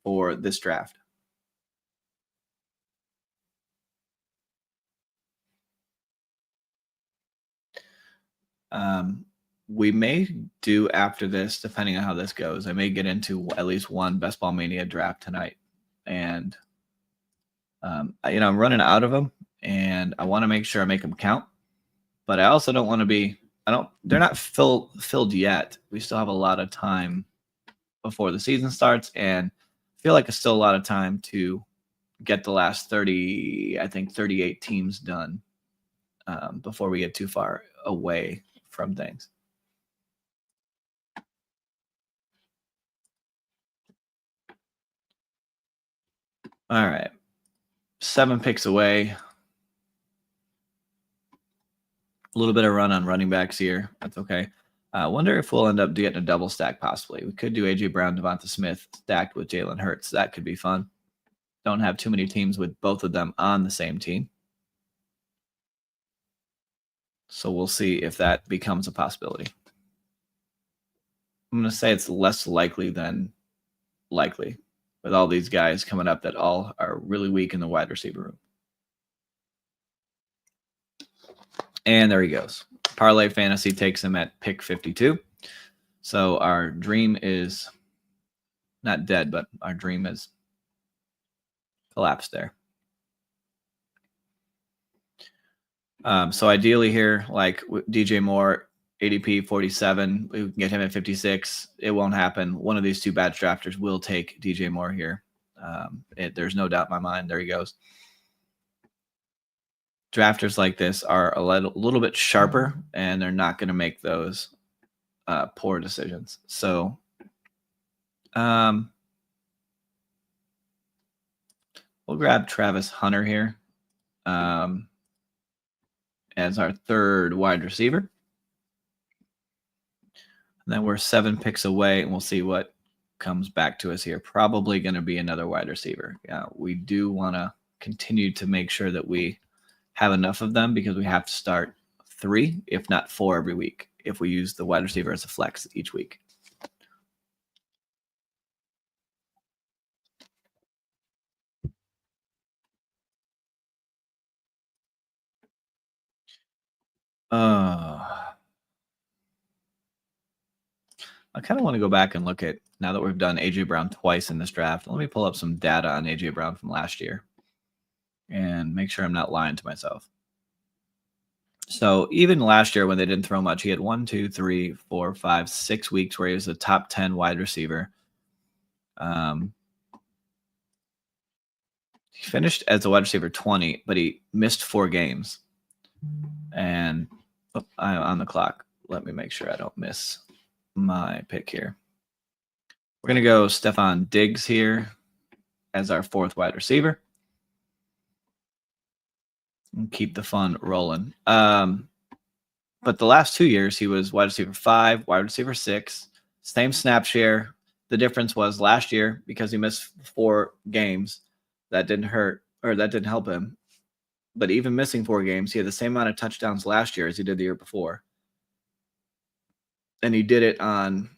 Speaker 1: for this draft. We may do after this, depending on how this goes. I may get into at least one Best Ball Mania draft tonight. And, I'm running out of them, and I want to make sure I make them count. But I also don't want to be they're not filled yet. We still have a lot of time before the season starts, and I feel like it's still a lot of time to get the last 38 teams done before we get too far away from things. All right. 7 picks away. A little bit of run on running backs here. That's okay. I wonder if we'll end up getting a double stack possibly. We could do A.J. Brown, Devonta Smith stacked with Jalen Hurts. That could be fun. Don't have too many teams with both of them on the same team. So we'll see if that becomes a possibility. I'm going to say it's less likely than likely with all these guys coming up that all are really weak in the wide receiver room. And there he goes. Parlay Fantasy takes him at pick 52. So our dream is not dead, but our dream is collapsed there. So ideally here, like DJ Moore, ADP 47, we can get him at 56. It won't happen. One of these 2 bad drafters will take DJ Moore here. There's no doubt in my mind. There he goes. Drafters like this are a little bit sharper, and they're not going to make those poor decisions. So we'll grab Travis Hunter here as our 3rd wide receiver. And then we're 7 picks away, and we'll see what comes back to us here. Probably going to be another wide receiver. We do want to continue to make sure that we have enough of them because we have to start 3, if not 4 every week, if we use the wide receiver as a flex each week. I kind of want to go back and look at, now that we've done A.J. Brown twice in this draft, let me pull up some data on A.J. Brown from last year and make sure I'm not lying to myself. So even last year when they didn't throw much, he had 1, 2, 3, 4, 5, 6 weeks where he was a top 10 wide receiver. He finished as a wide receiver 20, but he missed 4 games. And I'm on the clock. Let me make sure I don't miss my pick here. We're going to go Stefon Diggs here as our 4th wide receiver. And keep the fun rolling. But the last 2 years, he was wide receiver 5, wide receiver 6, same snap share. The difference was last year, because he missed 4 games, that didn't hurt, or that didn't help him. But even missing 4 games, he had the same amount of touchdowns last year as he did the year before. And he did it on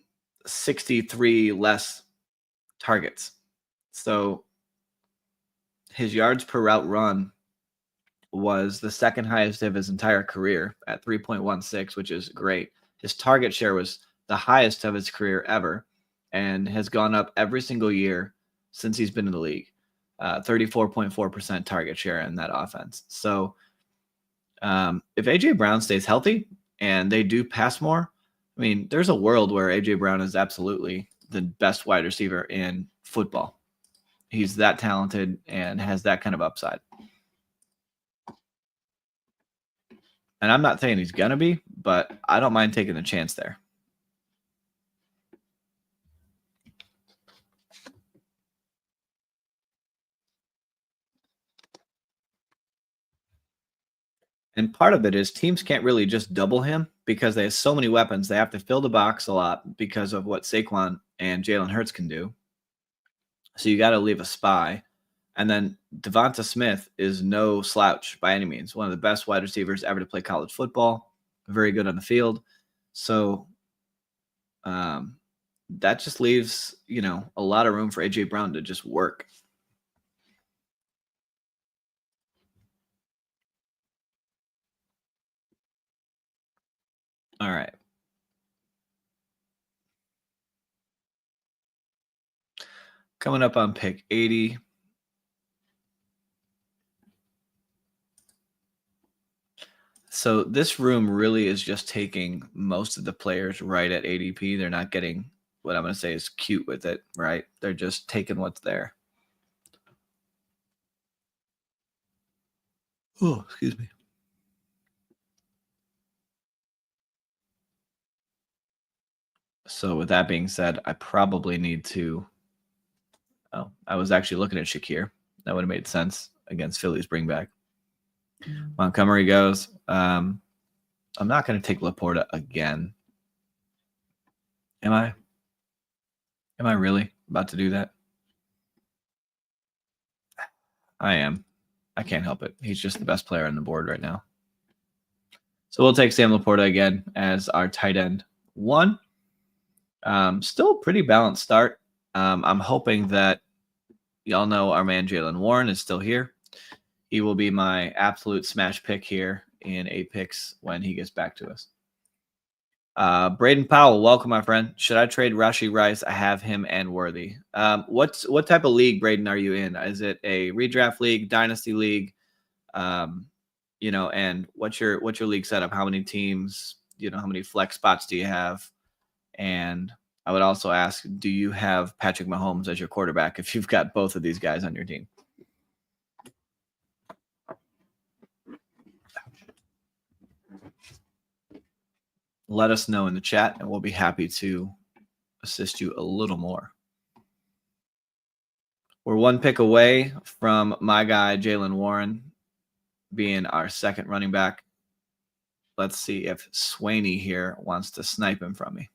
Speaker 1: 63 less targets. So his yards per route run was the second highest of his entire career at 3.16, which is great. His target share was the highest of his career ever and has gone up every single year since he's been in the league. 34.4% target share in that offense. So if A.J. Brown stays healthy and they do pass more, I mean, there's a world where A.J. Brown is absolutely the best wide receiver in football. He's that talented and has that kind of upside. And I'm not saying he's going to be, but I don't mind taking the chance there. And part of it is teams can't really just double him because they have so many weapons. They have to fill the box a lot because of what Saquon and Jalen Hurts can do. So you got to leave a spy. And then Devonta Smith is no slouch by any means. One of the best wide receivers ever to play college football. Very good on the field. So that just leaves, a lot of room for A.J. Brown to just work. All right. Coming up on pick 80. So this room really is just taking most of the players right at ADP. They're not getting what I'm going to say is cute with it, right? They're just taking what's there. Oh, excuse me. So with that being said, I probably need to. Oh, I was actually looking at Shakir. That would have made sense against Philly's bring back. Montgomery goes. I'm not going to take Laporta again. Am I? Am I really about to do that? I am. I can't help it. He's just the best player on the board right now. So we'll take Sam Laporta again as our tight end 1. Still a pretty balanced start. I'm hoping that y'all know our man Jaylen Warren is still here. He will be my absolute smash pick here in 8 picks when he gets back to us. Braden Powell, welcome, my friend. Should I trade Rashee Rice? I have him and Worthy. What type of league, Braden, are you in? Is it a redraft league, dynasty league? And what's your league setup? How many teams? How many flex spots do you have? And I would also ask, do you have Patrick Mahomes as your quarterback if you've got both of these guys on your team? Let us know in the chat, and we'll be happy to assist you a little more. We're 1 pick away from my guy, Jaylen Warren, being our second running back. Let's see if Swaney here wants to snipe him from me.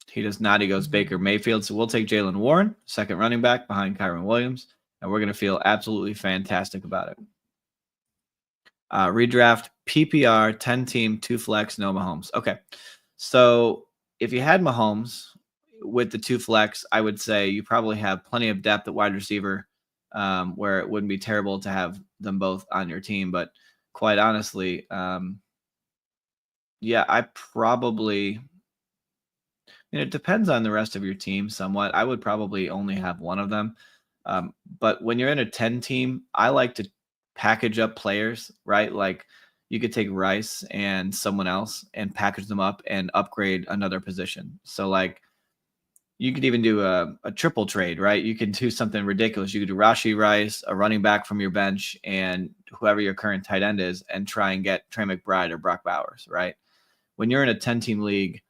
Speaker 1: He does not. He goes Baker Mayfield. So we'll take Jaylen Warren, second running back behind Kyren Williams, and we're going to feel absolutely fantastic about it. Redraft PPR 10-team 2 flex, no Mahomes. Okay, so if you had Mahomes with the 2 flex, I would say you probably have plenty of depth at wide receiver, where it wouldn't be terrible to have them both on your team. But quite honestly, Yeah, I probably, it depends on the rest of your team somewhat. I would probably only have one of them. But when you're in a 10 team, I like to package up players, right? Like you could take Rice and someone else and package them up and upgrade another position. So, like, you could even do a triple trade, right? You can do something ridiculous. You could do Rashi Rice, a running back from your bench, and whoever your current tight end is, and try and get Trey McBride or Brock Bowers, right? When you're in a 10-team league,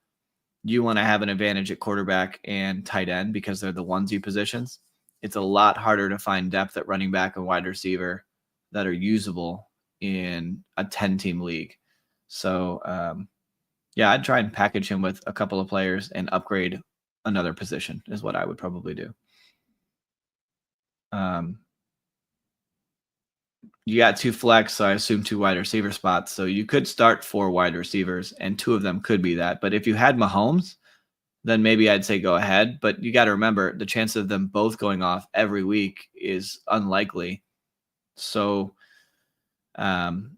Speaker 1: you want to have an advantage at quarterback and tight end because they're the onesie positions. It's a lot harder to find depth at running back and wide receiver that are usable in a 10-team league. So, yeah, I'd try and package him with a couple of players and upgrade another position is what I would probably do. You got 2 flex, so I assume 2 wide receiver spots. So you could start 4 wide receivers, and 2 of them could be that. But if you had Mahomes, then maybe I'd say go ahead. But you got to remember the chance of them both going off every week is unlikely. So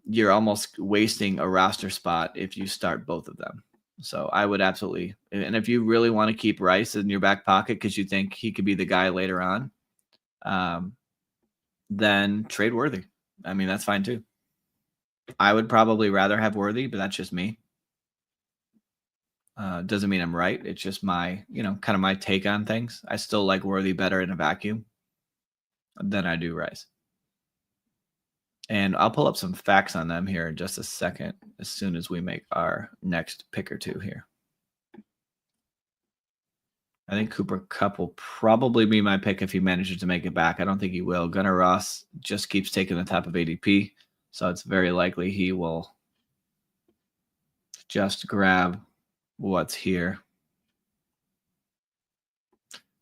Speaker 1: you're almost wasting a roster spot if you start both of them. So I would absolutely, and if you really want to keep Rice in your back pocket because you think he could be the guy later on, then trade Worthy. I mean, that's fine too. I would probably rather have Worthy, but that's just me. Doesn't mean I'm right. It's just my, kind of my take on things. I still like Worthy better in a vacuum than I do Rice. And I'll pull up some facts on them here in just a second, as soon as we make our next pick or two here. I think Cooper Kupp will probably be my pick if he manages to make it back. I don't think he will. Gunnar Ross just keeps taking the top of ADP, so it's very likely he will just grab what's here.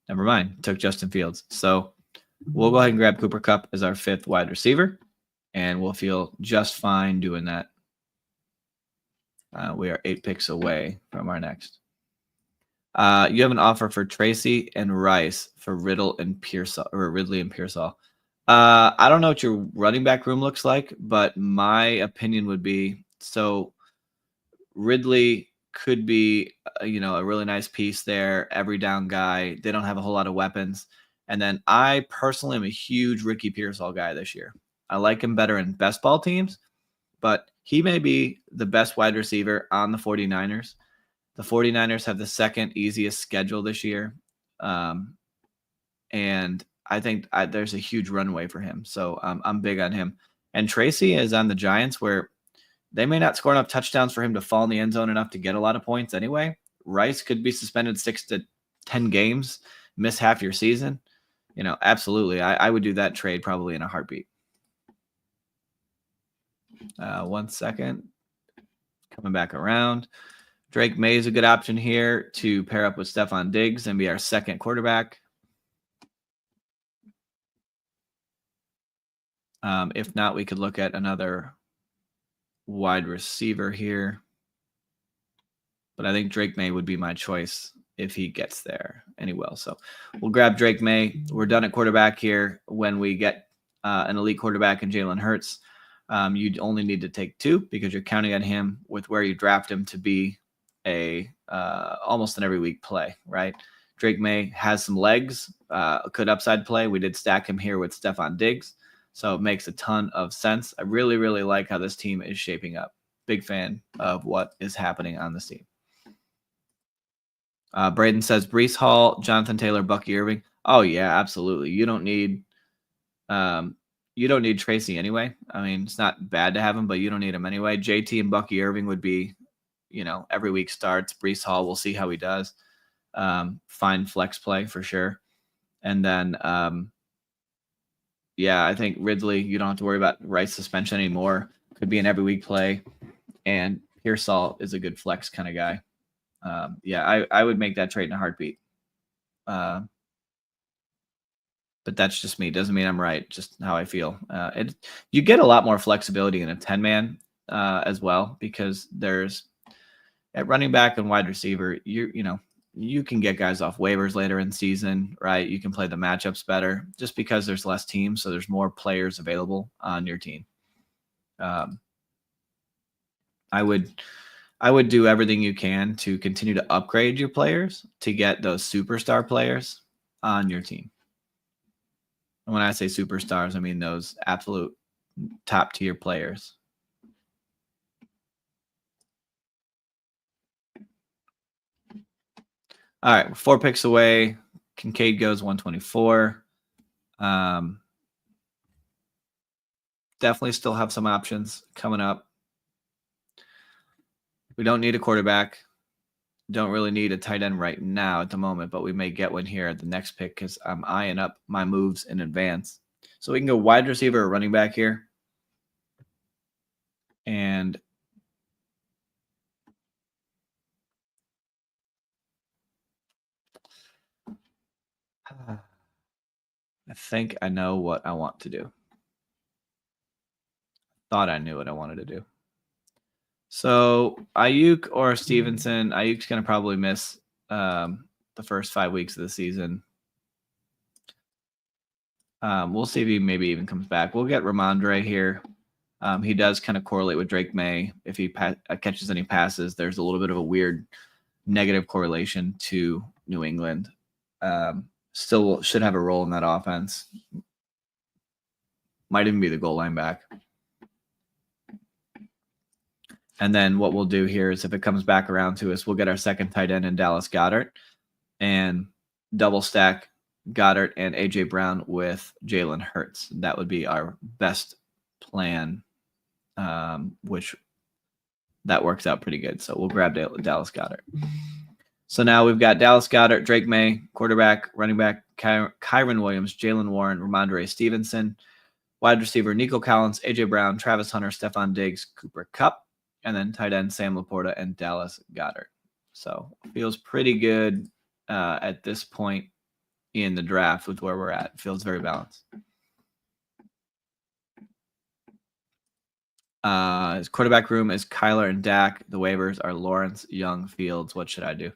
Speaker 1: Never mind. Took Justin Fields. So we'll go ahead and grab Cooper Kupp as our 5th wide receiver, and we'll feel just fine doing that. We are 8 picks away from our next. You have an offer for Tracy and Rice for Ridley and Pearsall. I don't know what your running back room looks like, but my opinion would be so Ridley could be, a really nice piece there, every down guy. They don't have a whole lot of weapons. And then I personally am a huge Ricky Pearsall guy this year. I like him better in best ball teams, but he may be the best wide receiver on the 49ers. The 49ers have the second easiest schedule this year. And I think there's a huge runway for him. So I'm big on him. And Tracy is on the Giants, where they may not score enough touchdowns for him to fall in the end zone enough to get a lot of points anyway. Rice could be suspended 6 to 10 games, miss half your season. Absolutely. I would do that trade probably in a heartbeat. 1 second. Coming back around. Drake May is a good option here to pair up with Stefon Diggs and be our second quarterback. If not, we could look at another wide receiver here. But I think Drake May would be my choice if he gets there, and he will. So we'll grab Drake May. We're done at quarterback here. When we get an elite quarterback in Jalen Hurts, you only need to take 2 because you're counting on him with where you draft him to be a almost an every week play, right? Drake May has some legs, could upside play. We did stack him here with Stefon Diggs, so it makes a ton of sense. I really, really like how this team is shaping up. Big fan of what is happening on this team. Braden says Breece Hall, Jonathan Taylor, Bucky Irving. Oh yeah, absolutely. You don't need Tracy anyway. I mean, it's not bad to have him, but you don't need him anyway. JT and Bucky Irving would be, every week starts. Breece Hall, we'll see how he does. Fine flex play for sure. And then, I think Ridley, you don't have to worry about Rice suspension anymore. Could be an every week play. And Pearsall is a good flex kind of guy. I would make that trade in a heartbeat. But that's just me. Doesn't mean I'm right. Just how I feel. You get a lot more flexibility in a 10-man as well, because there's at running back and wide receiver, you can get guys off waivers later in the season, right? You can play the matchups better just because there's less teams, so there's more players available on your team. I would I would do everything you can to continue to upgrade your players to get those superstar players on your team. And when I say superstars, I mean those absolute top tier players. All right, 4 picks away. Kincaid goes 124. Definitely still have some options coming up. We don't need a quarterback. Don't really need a tight end right now at the moment, but we may get one here at the next pick because I'm eyeing up my moves in advance. So we can go wide receiver or running back here. And I think I know what I want to do. Thought I knew what I wanted to do. So Ayuk or Stevenson. Ayuk's going to probably miss the first 5 weeks of the season. We'll see if he maybe even comes back. We'll get Ramondre here. He does kind of correlate with Drake May. If he catches any passes, there's a little bit of a weird negative correlation to New England. Still should have a role in that offense. Might even be the goal line back. And then what we'll do here is if it comes back around to us, we'll get our second tight end in Dallas Goedert and double stack Goddard and A.J. Brown with Jalen Hurts. That would be our best plan, which that works out pretty good. So we'll grab Dallas Goedert. So now we've got Dallas Goedert, Drake May, quarterback, running back, Kyren Williams, Jalen Warren, Ramondre Stevenson, wide receiver, Nico Collins, A.J. Brown, Travis Hunter, Stephon Diggs, Cooper Kupp, and then tight end, Sam Laporta and Dallas Goedert. So feels pretty good at this point in the draft with where we're at. Feels very balanced. His quarterback room is Kyler and Dak. The waivers are Lawrence, Young, Fields. What should I do?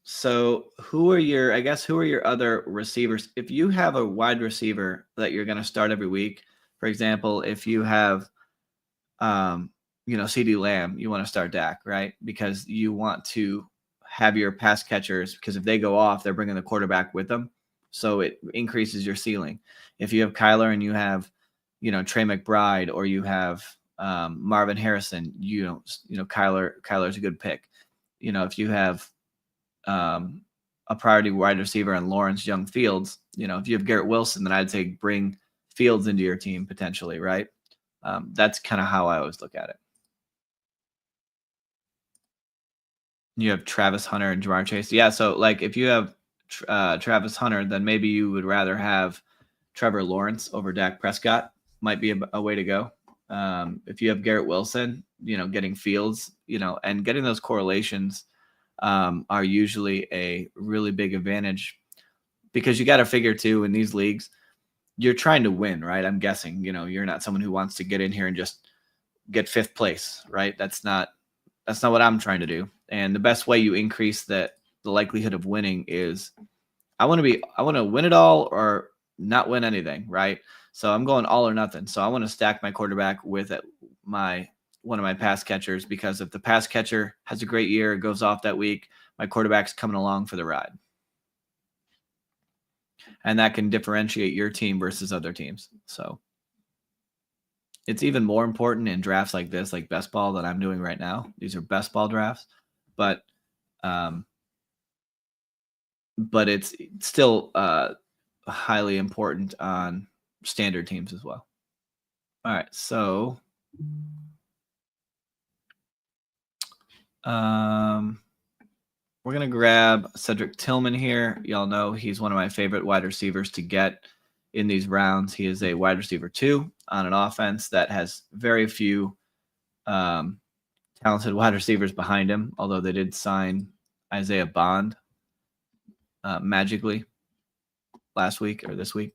Speaker 1: So who are your other receivers? If you have a wide receiver that you're going to start every week, for example, if you have CeeDee Lamb, you want to start Dak, right? Because you want to have your pass catchers, because if they go off, they're bringing the quarterback with them. So it increases your ceiling. If you have Kyler and you have, Trey McBride, or you have Marvin Harrison, Kyler's a good pick. If you have a priority wide receiver and Lawrence, Young, Fields, if you have Garrett Wilson, then I'd say bring Fields into your team potentially, right? That's kind of how I always look at it. You have Travis Hunter and Ja'Marr Chase. Yeah, so like if you have Travis Hunter, then maybe you would rather have Trevor Lawrence over Dak Prescott. Might be a way to go. If you have Garrett Wilson, getting Fields, and getting those correlations are usually a really big advantage, because you got to figure too, in these leagues, you're trying to win, right? I'm guessing, you're not someone who wants to get in here and just get 5th place, right? That's not what I'm trying to do. And the best way you increase the likelihood of winning is I want to win it all or not win anything, right? So I'm going all or nothing. So I want to stack my quarterback with one of my pass catchers, because if the pass catcher has a great year, goes off that week, my quarterback's coming along for the ride. And that can differentiate your team versus other teams. So it's even more important in drafts like this, like best ball that I'm doing right now. These are best ball drafts, but it's still highly important on standard teams as well. All right, so we're going to grab Cedric Tillman here. Y'all know he's one of my favorite wide receivers to get in these rounds. He is a wide receiver 2 on an offense that has very few talented wide receivers behind him, although they did sign Isaiah Bond magically last week or this week.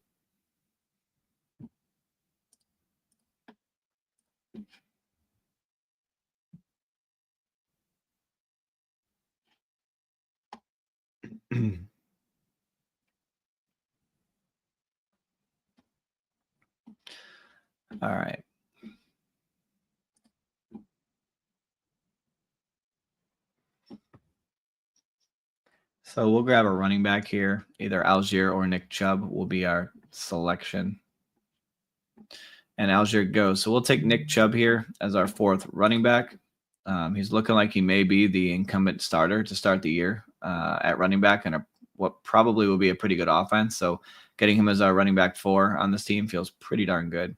Speaker 1: All right. So we'll grab a running back here. Either Algier or Nick Chubb will be our selection. And Algier goes. So we'll take Nick Chubb here as our 4th running back. He's looking like he may be the incumbent starter to start the year at running back and what probably will be a pretty good offense. So getting him as our running back 4 on this team feels pretty darn good.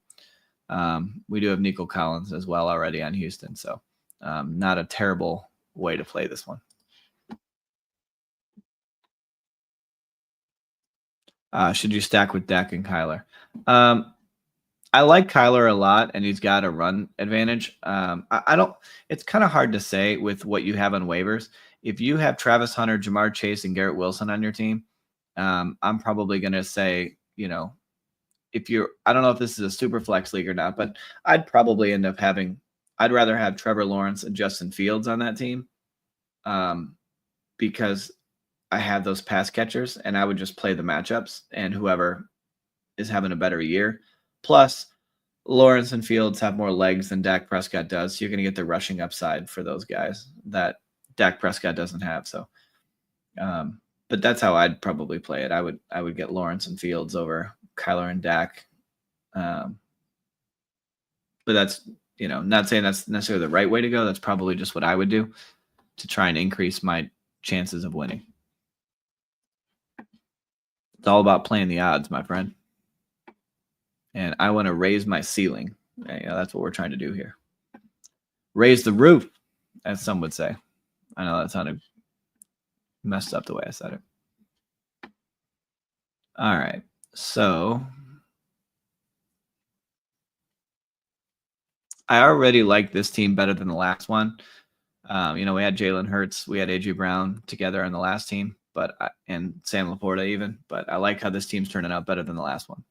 Speaker 1: We do have Nico Collins as well already on Houston. So not a terrible way to play this one. Should you stack with Dak and Kyler? I like Kyler a lot, and he's got a run advantage. I don't. It's kind of hard to say with what you have on waivers. If you have Travis Hunter, Jamar Chase, and Garrett Wilson on your team, I'm probably going to say, if you're, I don't know if this is a super flex league or not, but I'd probably end up having. I'd rather have Trevor Lawrence and Justin Fields on that team, because I have those pass catchers, and I would just play the matchups, and whoever is having a better year. Plus, Lawrence and Fields have more legs than Dak Prescott does. So you're going to get the rushing upside for those guys that Dak Prescott doesn't have. So, but that's how I'd probably play it. I would get Lawrence and Fields over Kyler and Dak. But that's, not saying that's necessarily the right way to go. That's probably just what I would do to try and increase my chances of winning. It's all about playing the odds, my friend. And I want to raise my ceiling. That's what we're trying to do here. Raise the roof, as some would say. I know that sounded messed up the way I said it. All right. So I already like this team better than the last one. We had Jalen Hurts, we had AJ Brown together on the last team, and Sam Laporta even. But I like how this team's turning out better than the last one.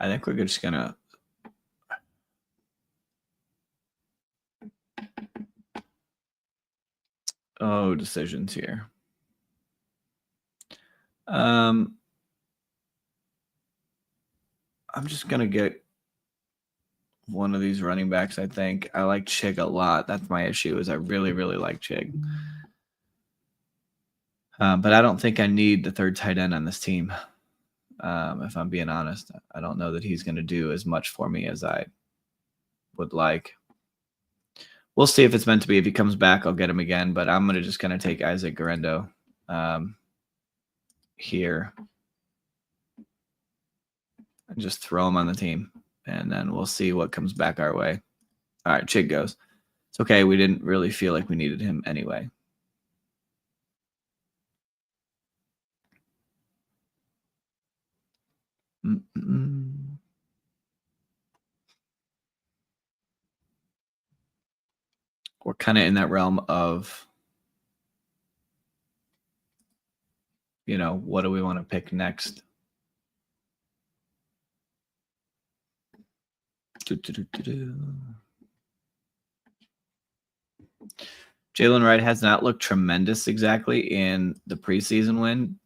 Speaker 1: I think we're just gonna. Decisions here. I'm just gonna get one of these running backs. I think I like Chig a lot. That's my issue. Is I really, really like Chig. But I don't think I need the 3rd tight end on this team. If I'm being honest, I don't know that he's going to do as much for me as I would like. We'll see if it's meant to be. If he comes back, I'll get him again. But I'm just going to take Isaac Guerrero here and just throw him on the team. And then we'll see what comes back our way. All right, Chig goes. It's okay. We didn't really feel like we needed him anyway. We're kind of in that realm of, what do we want to pick next? Jalen Wright has not looked tremendous exactly in the preseason win,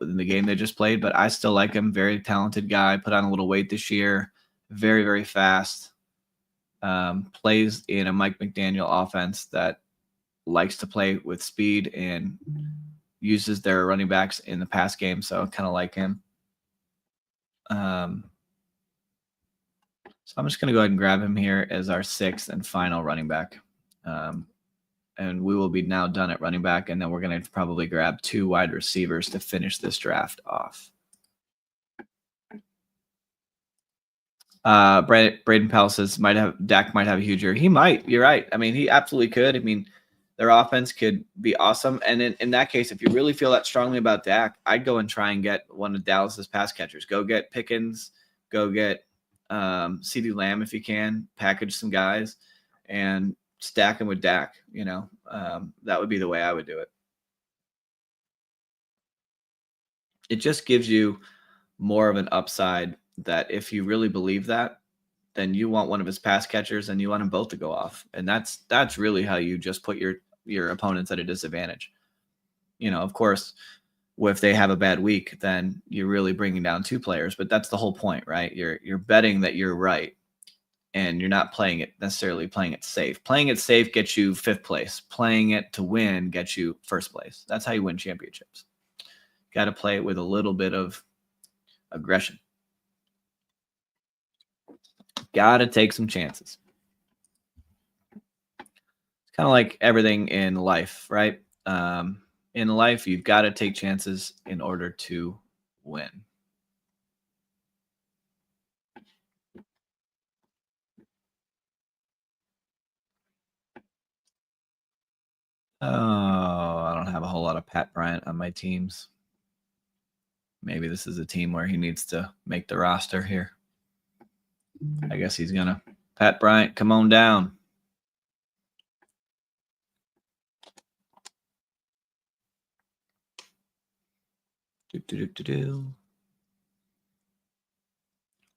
Speaker 1: in the game they just played, but I still like him. Very talented guy. Put on a little weight this year. Very, very fast. Plays in a Mike McDaniel offense that likes to play with speed and uses their running backs in the pass game. So I kind of like him. So I'm just going to go ahead and grab him here as our 6th and final running back. And we will be now done at running back, and then we're going to probably grab 2 wide receivers to finish this draft off. Braden Powell says Dak might have a huge year. He might. You're right. I mean, he absolutely could. I mean, their offense could be awesome. And in that case, if you really feel that strongly about Dak, I'd go and try and get one of Dallas's pass catchers. Go get Pickens. Go get CeeDee Lamb if you can. Package some guys and stack them with Dak. That would be the way I would do it. It just gives you more of an upside that if you really believe that, then you want one of his pass catchers and you want them both to go off. And that's really how you just put your opponents at a disadvantage. Of course, if they have a bad week, then you're really bringing down 2 players, but that's the whole point, right? You're betting that you're right, and you're not playing it safe. Playing it safe gets you 5th place. Playing it to win gets you 1st place. That's how you win championships. Got to play it with a little bit of aggression. Got to take some chances. It's kind of like everything in life, right? In life, you've got to take chances in order to win. Oh, I don't have a whole lot of Pat Bryant on my teams. Maybe this is a team where he needs to make the roster here. I guess he's going to. Pat Bryant, come on down.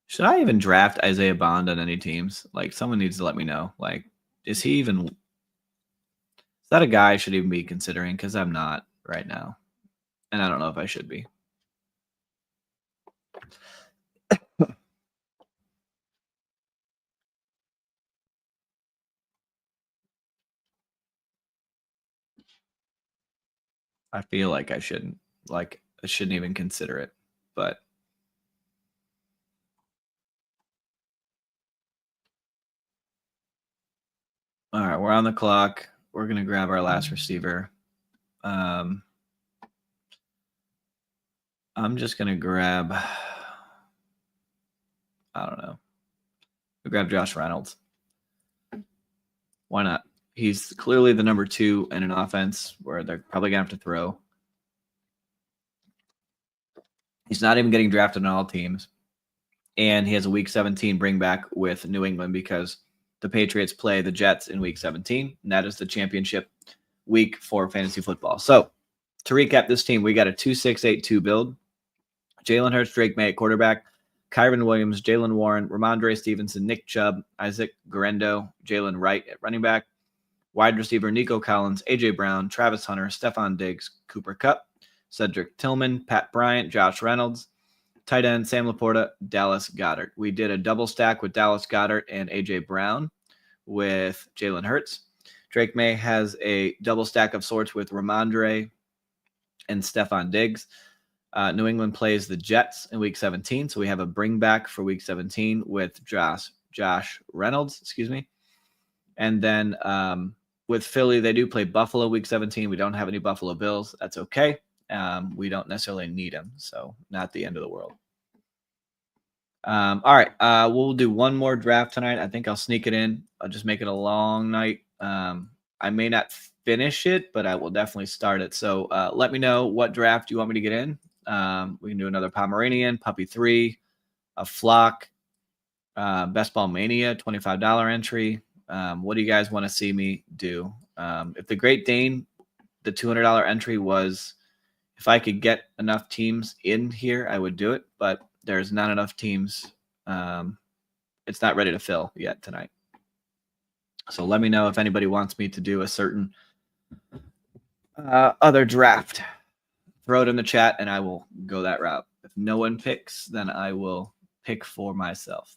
Speaker 1: Should I even draft Isaiah Bond on any teams? Like, someone needs to let me know. Like, is that a guy I should even be considering? Because I'm not right now. And I don't know if I should be. I feel like I shouldn't. Like, I shouldn't even consider it. But all right, we're on the clock. We're going to grab our last receiver. I'm just going to grab, I don't know. We'll grab Josh Reynolds. Why not? He's clearly the number 2 in an offense where they're probably going to have to throw. He's not even getting drafted on all teams. And he has a Week 17 bring back with New England because the Patriots play the Jets in Week 17, and that is the championship week for fantasy football. So, to recap this team, we got a 2-6-8-2 build. Jalen Hurts, Drake May at quarterback, Kyron Williams, Jalen Warren, Ramondre Stevenson, Nick Chubb, Isaac Guerrero, Jalen Wright at running back, wide receiver Nico Collins, A.J. Brown, Travis Hunter, Stephon Diggs, Cooper Kupp, Cedric Tillman, Pat Bryant, Josh Reynolds, tight end Sam Laporta, Dallas Goedert. We did a double stack with Dallas Goedert and A.J. Brown with Jalen Hurts. Drake May has a double stack of sorts with Ramondre and Stephon Diggs. New England plays the Jets in Week 17, so we have a bring back for Week 17 with Josh Reynolds, And then with Philly, they do play Buffalo Week 17. We don't have any Buffalo Bills. That's okay. We don't necessarily need them, so not the end of the world. All right, we'll do one more draft tonight. I think I'll sneak it in. I'll just make it a long night. I may not finish it, but I will definitely start it. So let me know what draft you want me to get in. We can do another Pomeranian, Puppy 3, a Flock, Best Ball Mania, $25 entry. What do you guys want to see me do? If the Great Dane, the $200 entry was, if I could get enough teams in here, I would do it, but there's not enough teams. It's not ready to fill yet tonight. So let me know if anybody wants me to do a certain other draft. Throw it in the chat and I will go that route. If no one picks, then I will pick for myself.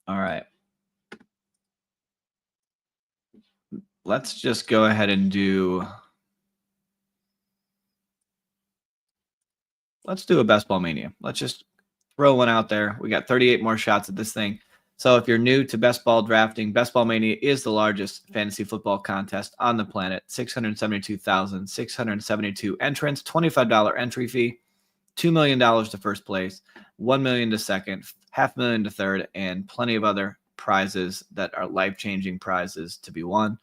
Speaker 1: All right. Let's just go ahead and let's do a Best Ball Mania. Let's just throw one out there. We got 38 more shots at this thing. So if you're new to best ball drafting, Best Ball Mania is the largest fantasy football contest on the planet. 672,672 entrants, $25 entry fee, $2 million to first place, $1 million to second, $500,000 to third, and plenty of other prizes that are life-changing prizes to be won.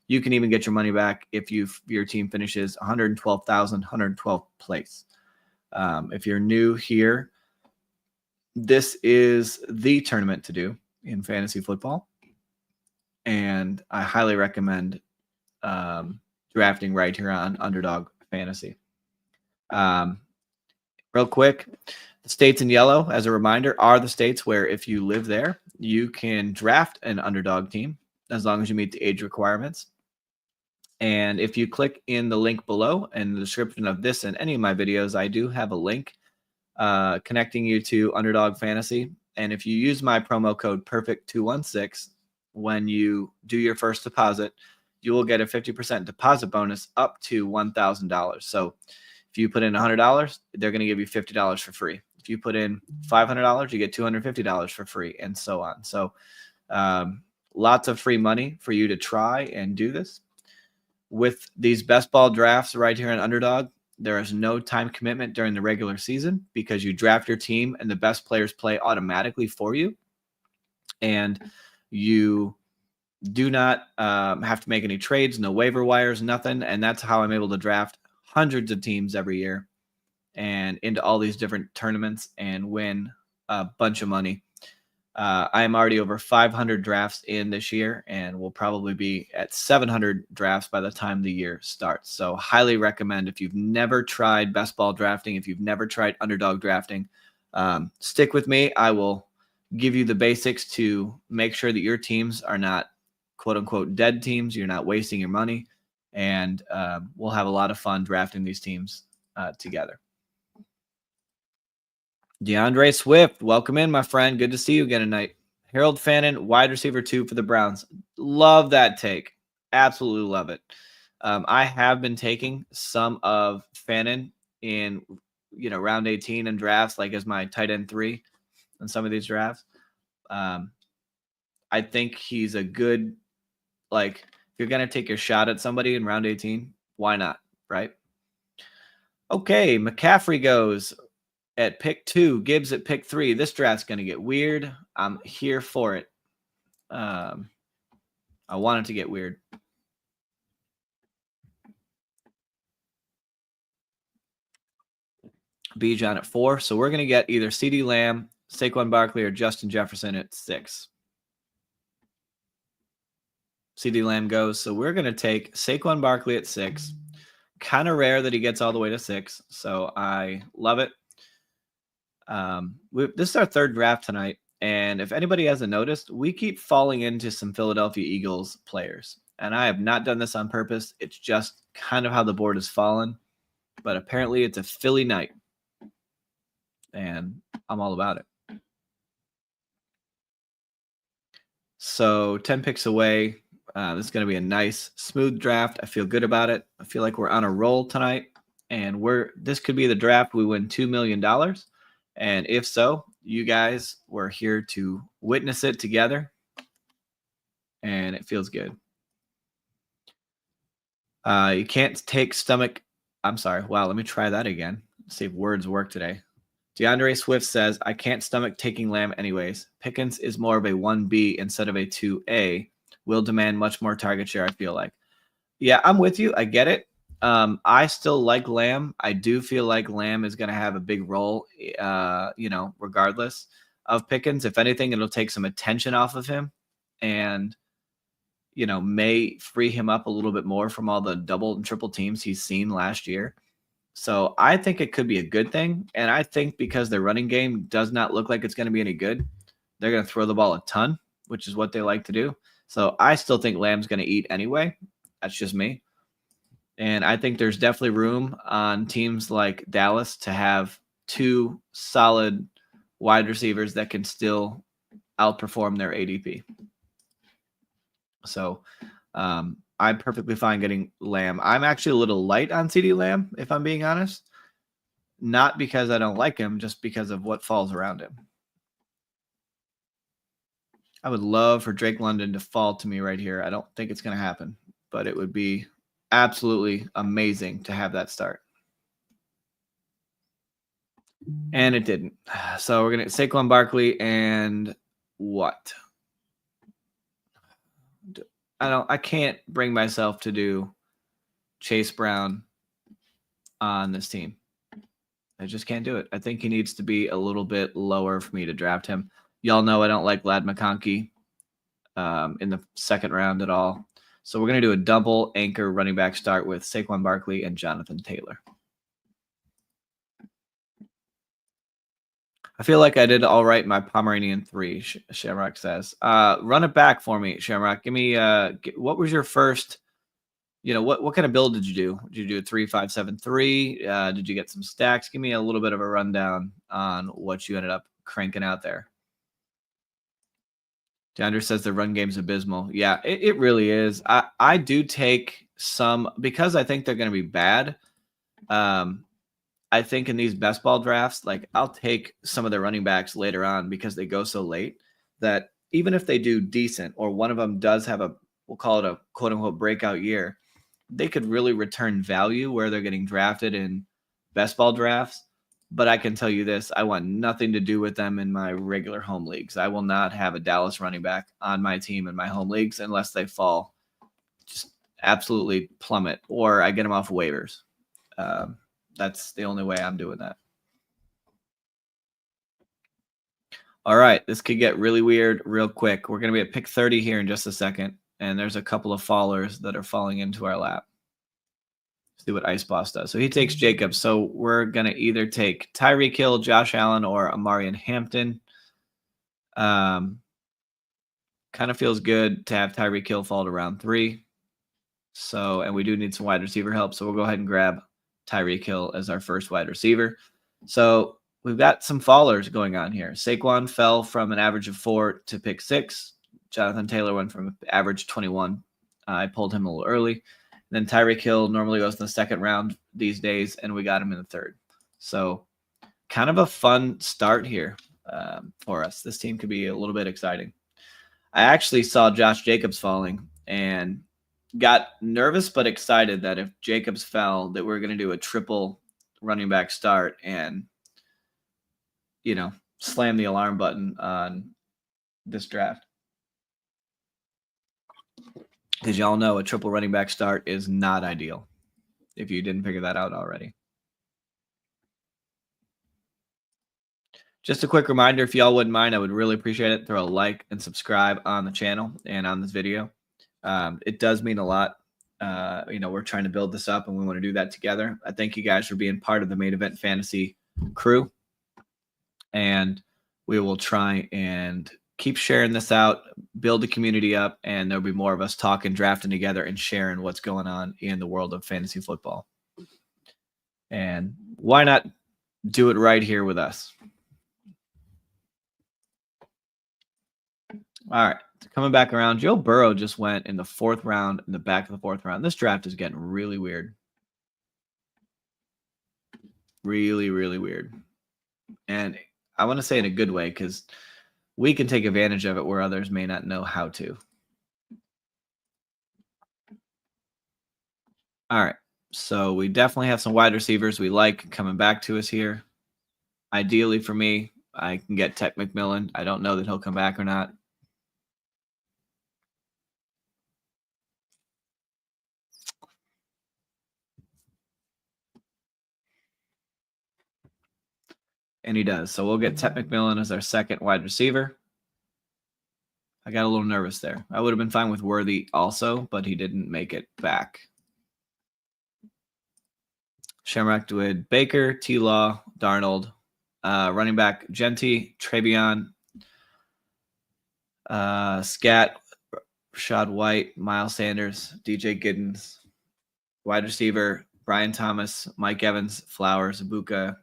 Speaker 1: You can even get your money back if your team finishes 112th place. If you're new here, this is the tournament to do in fantasy football, and I highly recommend drafting right here on Underdog Fantasy. Real quick, the states in yellow, as a reminder, are the states where if you live there, you can draft an underdog team as long as you meet the age requirements. And if you click in the link below in the description of this and any of my videos, I do have a link connecting you to Underdog Fantasy. And if you use my promo code PERFECT216 when you do your first deposit, you will get a 50% deposit bonus up to $1,000. So if you put in $100, they're going to give you $50 for free. If you put in $500, you get $250 for free, and so on. So lots of free money for you to try and do this. With these best ball drafts right here in Underdog, there is no time commitment during the regular season because you draft your team and the best players play automatically for you. And you do not have to make any trades, no waiver wires, nothing. And that's how I'm able to draft hundreds of teams every year and into all these different tournaments and win a bunch of money. I am already over 500 drafts in this year and will probably be at 700 drafts by the time the year starts. So highly recommend if you've never tried best ball drafting, if you've never tried underdog drafting, stick with me. I will give you the basics to make sure that your teams are not quote unquote dead teams. You're not wasting your money, and we'll have a lot of fun drafting these teams together. DeAndre Swift, welcome in, my friend. Good to see you again tonight. Harold Fannin, wide receiver 2 for the Browns. Love that take. Absolutely love it. I have been taking some of Fannin in, round 18 in drafts, like as my tight end 3 in some of these drafts. I think he's a good, if you're going to take your shot at somebody in round 18, why not, right? Okay, McCaffrey goes at pick 2, Gibbs at pick 3. This draft's going to get weird. I'm here for it. I want it to get weird. Bijan at 4. So we're going to get either CeeDee Lamb, Saquon Barkley, or Justin Jefferson at 6. CeeDee Lamb goes. So we're going to take Saquon Barkley at 6. Kind of rare that he gets all the way to 6. So I love it. This is our 3rd draft tonight, and if anybody hasn't noticed, we keep falling into some Philadelphia Eagles players, and I have not done this on purpose. It's just kind of how the board has fallen, but apparently it's a Philly night, and I'm all about it. So 10 picks away. This is going to be a nice, smooth draft. I feel good about it. I feel like we're on a roll tonight, and this could be the draft we win $2 million. And if so, you guys were here to witness it together, and it feels good. You can't take stomach. I'm sorry. Wow, let me try that again. See if words work today. DeAndre Swift says, I can't stomach taking Lamb anyways. Pickens is more of a 1B instead of a 2A. Will demand much more target share, I feel like. Yeah, I'm with you. I get it. I still like Lamb. I do feel like Lamb is going to have a big role, regardless of Pickens. If anything, it'll take some attention off of him and, may free him up a little bit more from all the double and triple teams he's seen last year. So I think it could be a good thing. And I think because their running game does not look like it's going to be any good, they're going to throw the ball a ton, which is what they like to do. So I still think Lamb's going to eat anyway. That's just me. And I think there's definitely room on teams like Dallas to have 2 solid wide receivers that can still outperform their ADP. So I'm perfectly fine getting Lamb. I'm actually a little light on CeeDee Lamb, if I'm being honest. Not because I don't like him, just because of what falls around him. I would love for Drake London to fall to me right here. I don't think it's going to happen, but it would be absolutely amazing to have that start. And it didn't. So we're going to Saquon Barkley and what? I can't bring myself to do Chase Brown on this team. I just can't do it. I think he needs to be a little bit lower for me to draft him. Y'all know I don't like Ladd McConkey in the 2nd round at all. So we're going to do a double anchor running back start with Saquon Barkley and Jonathan Taylor. I feel like I did all right in my Pomeranian 3, Shamrock says. Run it back for me, Shamrock. Give me what was your first, what kind of build did you do? Did you do a 3-5-7-3? Did you get some stacks? Give me a little bit of a rundown on what you ended up cranking out there. DeAndre says the run game's abysmal. Yeah, it really is. I do take some, because I think they're going to be bad. I think in these best ball drafts, like I'll take some of their running backs later on because they go so late that even if they do decent or one of them does have we'll call it a quote unquote breakout year, they could really return value where they're getting drafted in best ball drafts. But I can tell you this, I want nothing to do with them in my regular home leagues. I will not have a Dallas running back on my team in my home leagues unless they fall, just absolutely plummet, or I get them off waivers. That's the only way I'm doing that. All right, this could get really weird real quick. We're going to be at pick 30 here in just a second, and there's a couple of fallers that are falling into our lap. See what Ice Boss does. So he takes Jacobs. So we're going to either take Tyreek Hill, Josh Allen, or Amarian Hampton. Kind of feels good to have Tyreek Hill fall to round 3. So, and we do need some wide receiver help. So we'll go ahead and grab Tyreek Hill as our first wide receiver. So we've got some fallers going on here. Saquon fell from an average of 4 to pick 6. Jonathan Taylor went from average 21. I pulled him a little early. Then Tyreek Hill normally goes in the second round these days, and we got him in the third. So kind of a fun start here for us. This team could be a little bit exciting. I actually saw Josh Jacobs falling and got nervous but excited that if Jacobs fell, that we're going to do a triple running back start and, slam the alarm button on this draft. Because y'all know a triple running back start is not ideal if you didn't figure that out already. Just a quick reminder, if y'all wouldn't mind, I would really appreciate it. Throw a like and subscribe on the channel and on this video. It does mean a lot. We're trying to build this up and we want to do that together. I thank you guys for being part of the Main Event Fantasy crew. And we will try and keep sharing this out, build the community up, and there'll be more of us talking, drafting together, and sharing what's going on in the world of fantasy football. And why not do it right here with us? All right, coming back around, Joe Burrow just went in the 4th round, in the back of the 4th round. This draft is getting really weird. Really, really weird. And I want to say in a good way because we can take advantage of it where others may not know how to. All right, so we definitely have some wide receivers we like coming back to us here. Ideally for me, I can get Tech McMillan. I don't know that he'll come back or not. And he does. So we'll get Tech McMillan as our second wide receiver. I got a little nervous there. I would have been fine with Worthy also, but he didn't make it back. Shamrock with Baker, T-Law, Darnold, running back Genty, Travion, Scat, Rashad White, Miles Sanders, DJ Giddens, wide receiver Brian Thomas, Mike Evans, Flowers, Ibuka.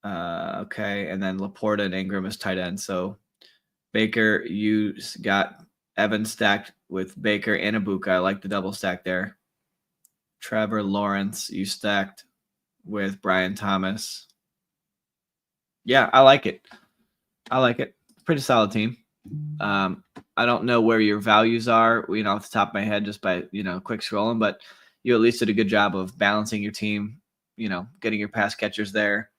Speaker 1: Okay, and then Laporta and Ingram as tight end. So Baker, you got Evans stacked with Baker and Ibuka. I like the double stack there. Trevor Lawrence, you stacked with Brian Thomas. Yeah, I like it. Pretty solid team. I don't know where your values are, off the top of my head, just by, quick scrolling, but you at least did a good job of balancing your team, getting your pass catchers there.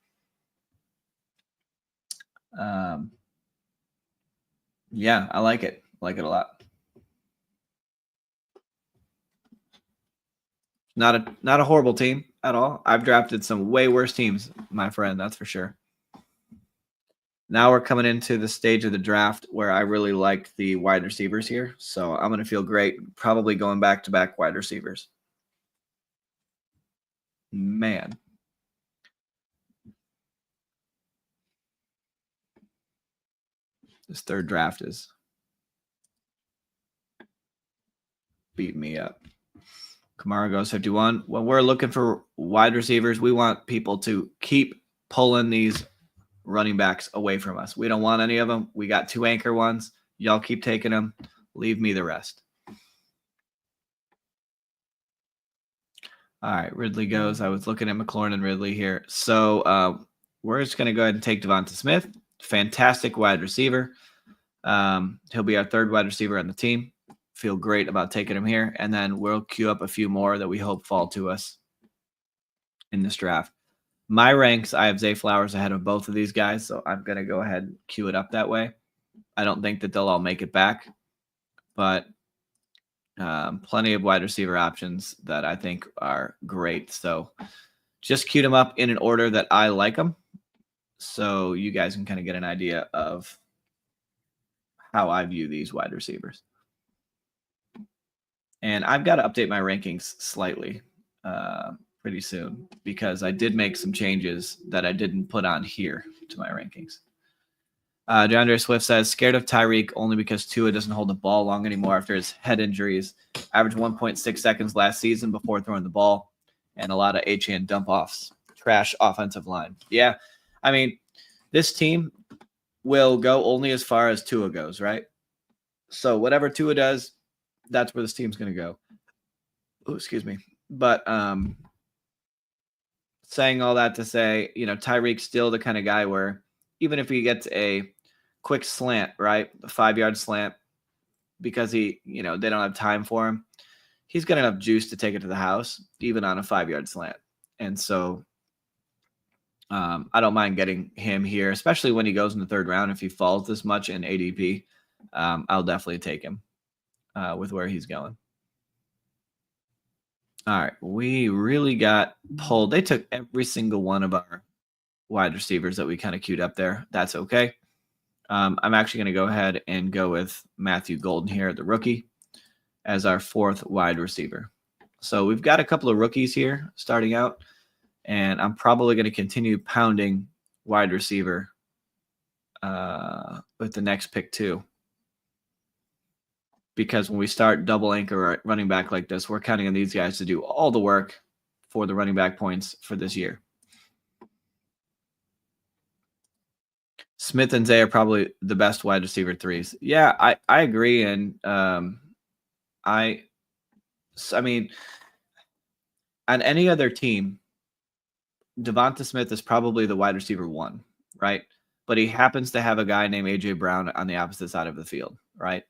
Speaker 1: Yeah, I like it. I like it a lot. Not a horrible team at all. I've drafted some way worse teams, my friend. That's for sure. Now we're coming into the stage of the draft where I really like the wide receivers here. So I'm going to feel great probably going back-to-back wide receivers. Man. This third draft is beating me up. Kamara goes 51. When we're looking for wide receivers, we want people to keep pulling these running backs away from us. We don't want any of them. We got 2 anchor ones. Y'all keep taking them. Leave me the rest. All right, Ridley goes. I was looking at McLaurin and Ridley here. So we're just going to go ahead and take Devonta Smith. Fantastic wide receiver. He'll be our third wide receiver on the team. Feel great about taking him here. And then we'll queue up a few more that we hope fall to us in this draft. My ranks, I have Zay Flowers ahead of both of these guys, so I'm going to go ahead and queue it up that way. I don't think that they'll all make it back, but plenty of wide receiver options that I think are great. So just queued them up in an order that I like them, so you guys can kind of get an idea of how I view these wide receivers. And I've got to update my rankings slightly pretty soon because I did make some changes that I didn't put on here to my rankings. DeAndre Swift says, scared of Tyreek only because Tua doesn't hold the ball long anymore after his head injuries. Averaged 1.6 seconds last season before throwing the ball, and a lot of HN dump-offs. Trash offensive line. Yeah, I mean, this team will go only as far as Tua goes, right? So whatever Tua does, that's where this team's going to go. Oh, excuse me. But saying all that to say, Tyreek's still the kind of guy where even if he gets a quick slant, right, a 5-yard slant, because they don't have time for him, he's got enough juice to take it to the house, even on a 5-yard slant. And so I don't mind getting him here, especially when he goes in the third round. If he falls this much in ADP, I'll definitely take him with where he's going. All right, we really got pulled. They took every single one of our wide receivers that we kind of queued up there. That's okay. I'm actually going to go ahead and go with Matthew Golden here, the rookie, as our 4th wide receiver. So we've got a couple of rookies here starting out, and I'm probably going to continue pounding wide receiver with the next pick too. Because when we start double anchor running back like this, we're counting on these guys to do all the work for the running back points for this year. Smith and Zay are probably the best wide receiver 3s. Yeah, I agree. And I mean, on any other team, Devonta Smith is probably the wide receiver 1, right? But he happens to have a guy named A.J. Brown on the opposite side of the field, right?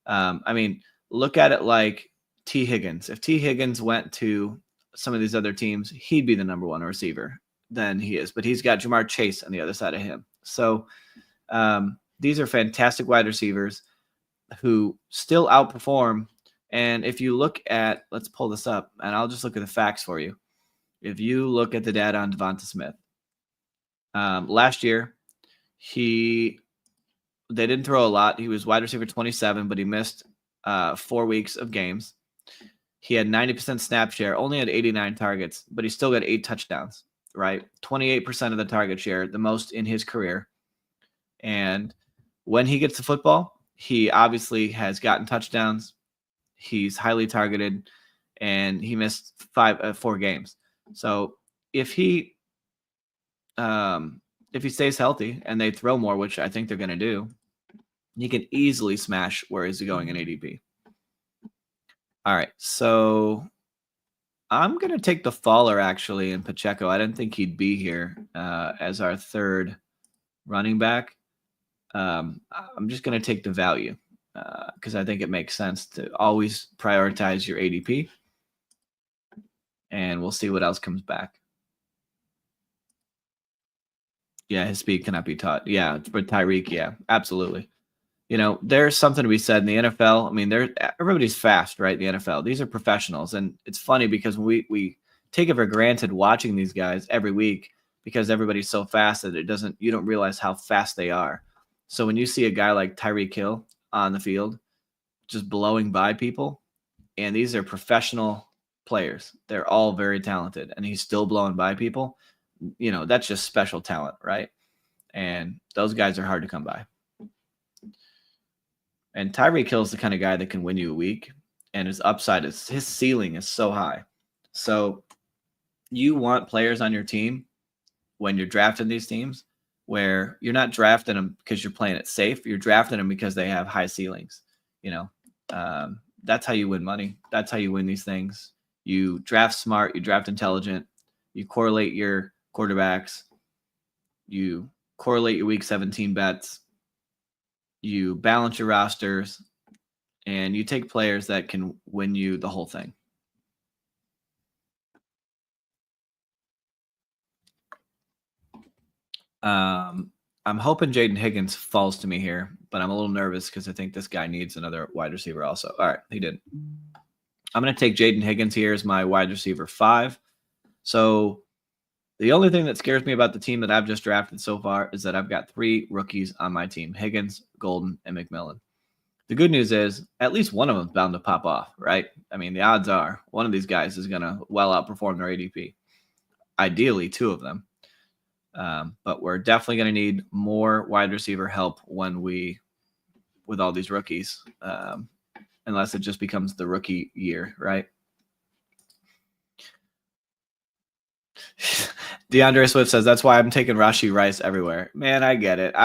Speaker 1: I mean, look at it like T. Higgins. If T. Higgins went to some of these other teams, he'd be the number 1 receiver than he is. But he's got Jamar Chase on the other side of him. So these are fantastic wide receivers who still outperform. And if you look at, let's pull this up, and I'll just look at the facts for you. If you look at the data on Devonta Smith, last year, they didn't throw a lot. He was wide receiver 27, but he missed 4 weeks of games. He had 90% snap share, only had 89 targets, but he still got 8 touchdowns, right? 28% of the target share, the most in his career. And when he gets the football, he obviously has gotten touchdowns. He's highly targeted, and he missed 4 games. So if he stays healthy and they throw more, which I think they're going to do, he can easily smash where he's going in ADP. All right, so I'm going to take the faller, actually, in Pacheco. I didn't think he'd be here as our 3rd running back. I'm just going to take the value because I think it makes sense to always prioritize your ADP. And we'll see what else comes back. Yeah, his speed cannot be taught. Yeah, for Tyreek, yeah, absolutely. There's something to be said in the NFL. I mean, everybody's fast, right? The NFL. These are professionals. And it's funny because we take it for granted watching these guys every week because everybody's so fast that you don't realize how fast they are. So when you see a guy like Tyreek Hill on the field just blowing by people, and these are professional players, they're all very talented, and he's still blowing by people, that's just special talent, right? And those guys are hard to come by. And Tyreek Hill is the kind of guy that can win you a week, and his ceiling is so high. So you want players on your team when you're drafting these teams where you're not drafting them because you're playing it safe. You're drafting them because they have high ceilings. That's how you win money. That's how you win these things. You draft smart, you draft intelligent, you correlate your quarterbacks, you correlate your week 17 bets, you balance your rosters, and you take players that can win you the whole thing. I'm hoping Jaden Higgins falls to me here, but I'm a little nervous because I think this guy needs another wide receiver also. All right, he did. I'm going to take Jaden Higgins here as my wide receiver 5. So the only thing that scares me about the team that I've just drafted so far is that I've got 3 rookies on my team: Higgins, Golden, and McMillan. The good news is at least one of them is bound to pop off, right? I mean, the odds are one of these guys is going to well outperform their ADP. Ideally, 2 of them. But we're definitely going to need more wide receiver help with all these rookies, unless it just becomes the rookie year, right? DeAndre Swift says, that's why I'm taking Rashee Rice everywhere. Man, I get it.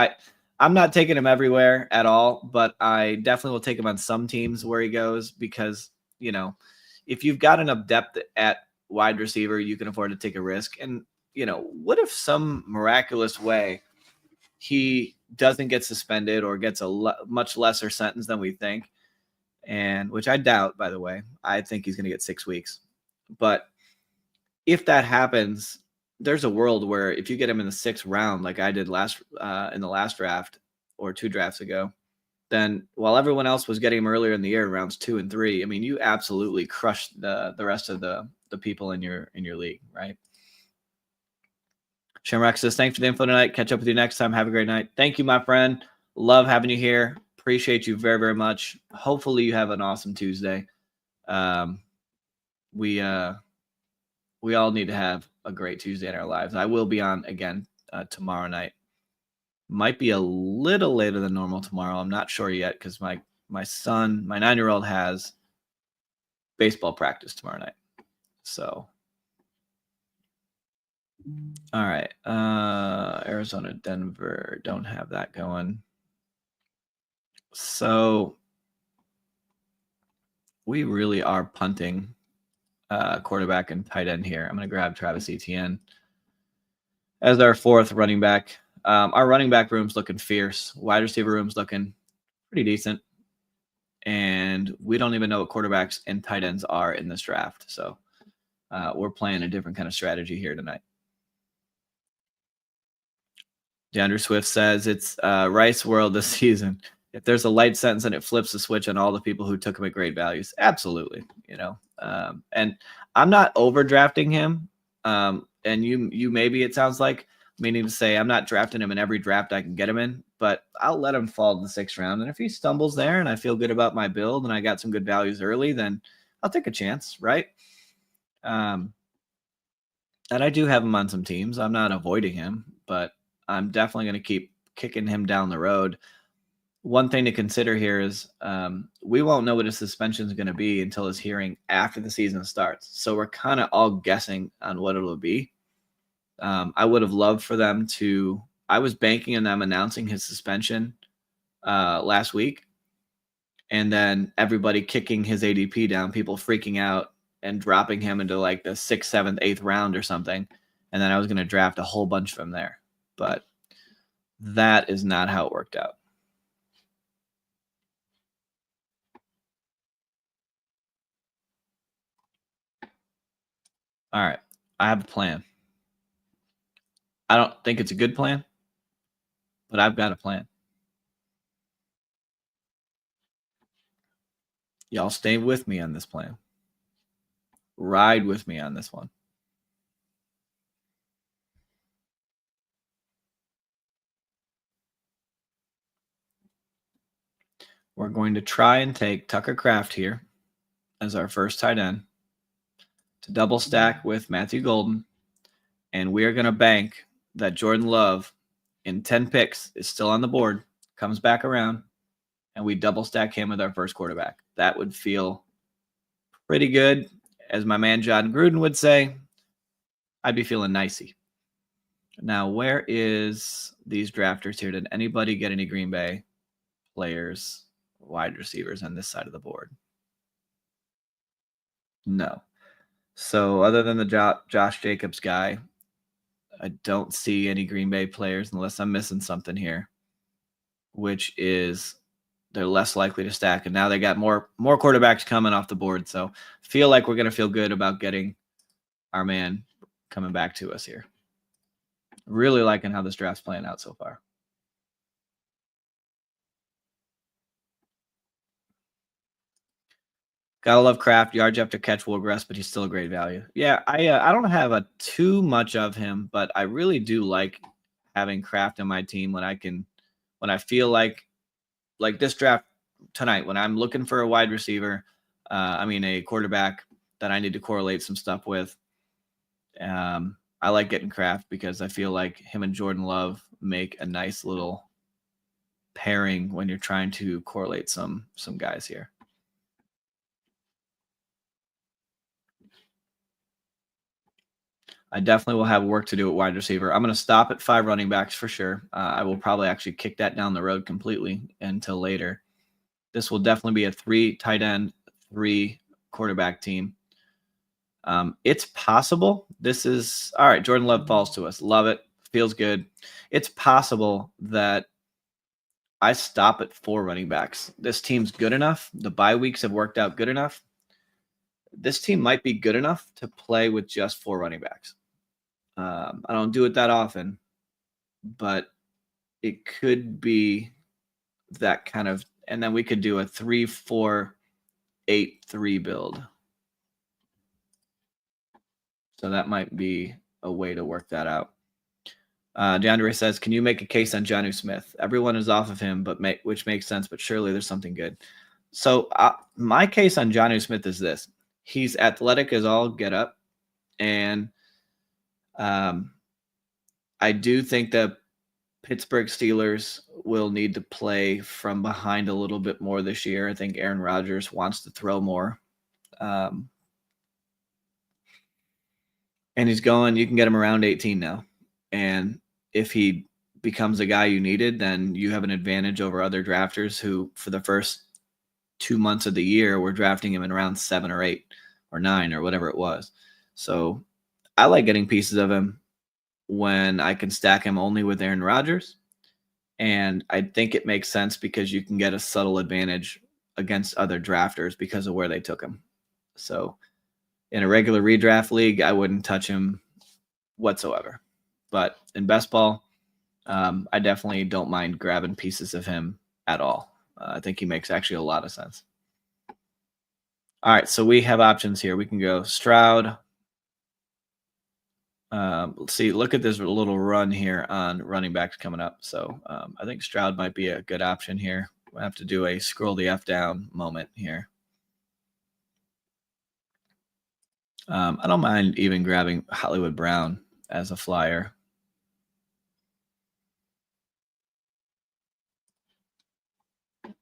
Speaker 1: I'm not taking him everywhere at all, but I definitely will take him on some teams where he goes because, if you've got enough depth at wide receiver, you can afford to take a risk. And, what if some miraculous way he doesn't get suspended or gets a much lesser sentence than we think? And which I doubt, by the way. I think he's going to get 6 weeks. But if that happens, there's a world where if you get him in the 6th round, like I did in the last draft or 2 drafts ago, then while everyone else was getting him earlier in the year, rounds 2 and 3, I mean, you absolutely crushed the rest of the people in your league, right? Shamrock says, thanks for the info tonight. Catch up with you next time. Have a great night. Thank you, my friend. Love having you here. Appreciate you very, very much. Hopefully you have an awesome Tuesday. We all need to have a great Tuesday in our lives. I will be on again tomorrow night. Might be a little later than normal tomorrow. I'm not sure yet because my son, my 9-year-old, has baseball practice tomorrow night. So, all right. Arizona, Denver, don't have that going. So we really are punting quarterback and tight end here. I'm going to grab Travis Etienne as our 4th running back. Our running back room's looking fierce. Wide receiver room's looking pretty decent. And we don't even know what quarterbacks and tight ends are in this draft. So we're playing a different kind of strategy here tonight. DeAndre Swift says it's Rice world this season. If there's a light sentence and it flips the switch on all the people who took him at great values, absolutely. And I'm not overdrafting him. And you maybe, it sounds like, meaning to say I'm not drafting him in every draft I can get him in, but I'll let him fall in the 6th round. And if he stumbles there and I feel good about my build and I got some good values early, then I'll take a chance, right? And I do have him on some teams. I'm not avoiding him, but I'm definitely going to keep kicking him down the road. One thing to consider here is we won't know what his suspension is going to be until his hearing after the season starts. So we're kind of all guessing on what it'll be. I would have loved for them to – I was banking on them announcing his suspension last week, and then everybody kicking his ADP down, people freaking out and dropping him into like the 6th, 7th, 8th round or something. And then I was going to draft a whole bunch from there. But that is not how it worked out. All right. I have a plan. I don't think it's a good plan, but I've got a plan. Y'all stay with me on this plan. Ride with me on this one. we're going to try and take Tucker Kraft here as our first tight end to double stack with Matthew Golden. And we are going to bank that Jordan Love in 10 picks is still on the board, comes back around, and we double stack him with our first quarterback. That would feel pretty good. As my man John Gruden would say, I'd be feeling nicey. Now, where is these drafters here? Did anybody get any Green Bay players, wide receivers on this side of the board? No. So other than the Josh Jacobs guy, I don't see any Green Bay players unless I'm missing something here, which is they're less likely to stack. And now they got more quarterbacks coming off the board. So feel like we're going to feel good about getting our man coming back to us here. Really liking how this draft's playing out so far. Gotta love Kraft. Yards after catch will regress, but he's still a great value. Yeah, I don't have too much of him, but I really do like having Kraft on my team when I feel like this draft tonight, when I'm looking for a wide receiver, a quarterback that I need to correlate some stuff with. I like getting Kraft because I feel like him and Jordan Love make a nice little pairing when you're trying to correlate some guys here. I definitely will have work to do at wide receiver. I'm going to stop at 5 running backs for sure. I will probably actually kick that down the road completely until later. This will definitely be a 3 tight end, 3 quarterback team. It's possible. This is all right. Jordan Love falls to us. Love it. Feels good. It's possible that I stop at 4 running backs. This team's good enough. The bye weeks have worked out good enough. This team might be good enough to play with just 4 running backs. I don't do it that often, but it could be that kind of, and then we could do a 3-4-8-3 build. So that might be a way to work that out. DeAndre says, can you make a case on Jonnu Smith? Everyone is off of him, which makes sense, but surely there's something good. So my case on Jonnu Smith is this. He's athletic as all get up, and I do think that Pittsburgh Steelers will need to play from behind a little bit more this year. I think Aaron Rodgers wants to throw more. And you can get him around 18 now. And if he becomes a guy you needed, then you have an advantage over other drafters who, for the first 2 months of the year, were drafting him in around 7 or 8 or 9 or whatever it was. So I like getting pieces of him when I can stack him only with Aaron Rodgers. And I think it makes sense because you can get a subtle advantage against other drafters because of where they took him. So in a regular redraft league, I wouldn't touch him whatsoever. But in best ball, I definitely don't mind grabbing pieces of him at all. I think he makes actually a lot of sense. All right, so we have options here. We can go Stroud. Let's see, look at this little run here on running backs coming up. So I think Stroud might be a good option here. We'll have to do a scroll the F down moment here. I don't mind even grabbing Hollywood Brown as a flyer.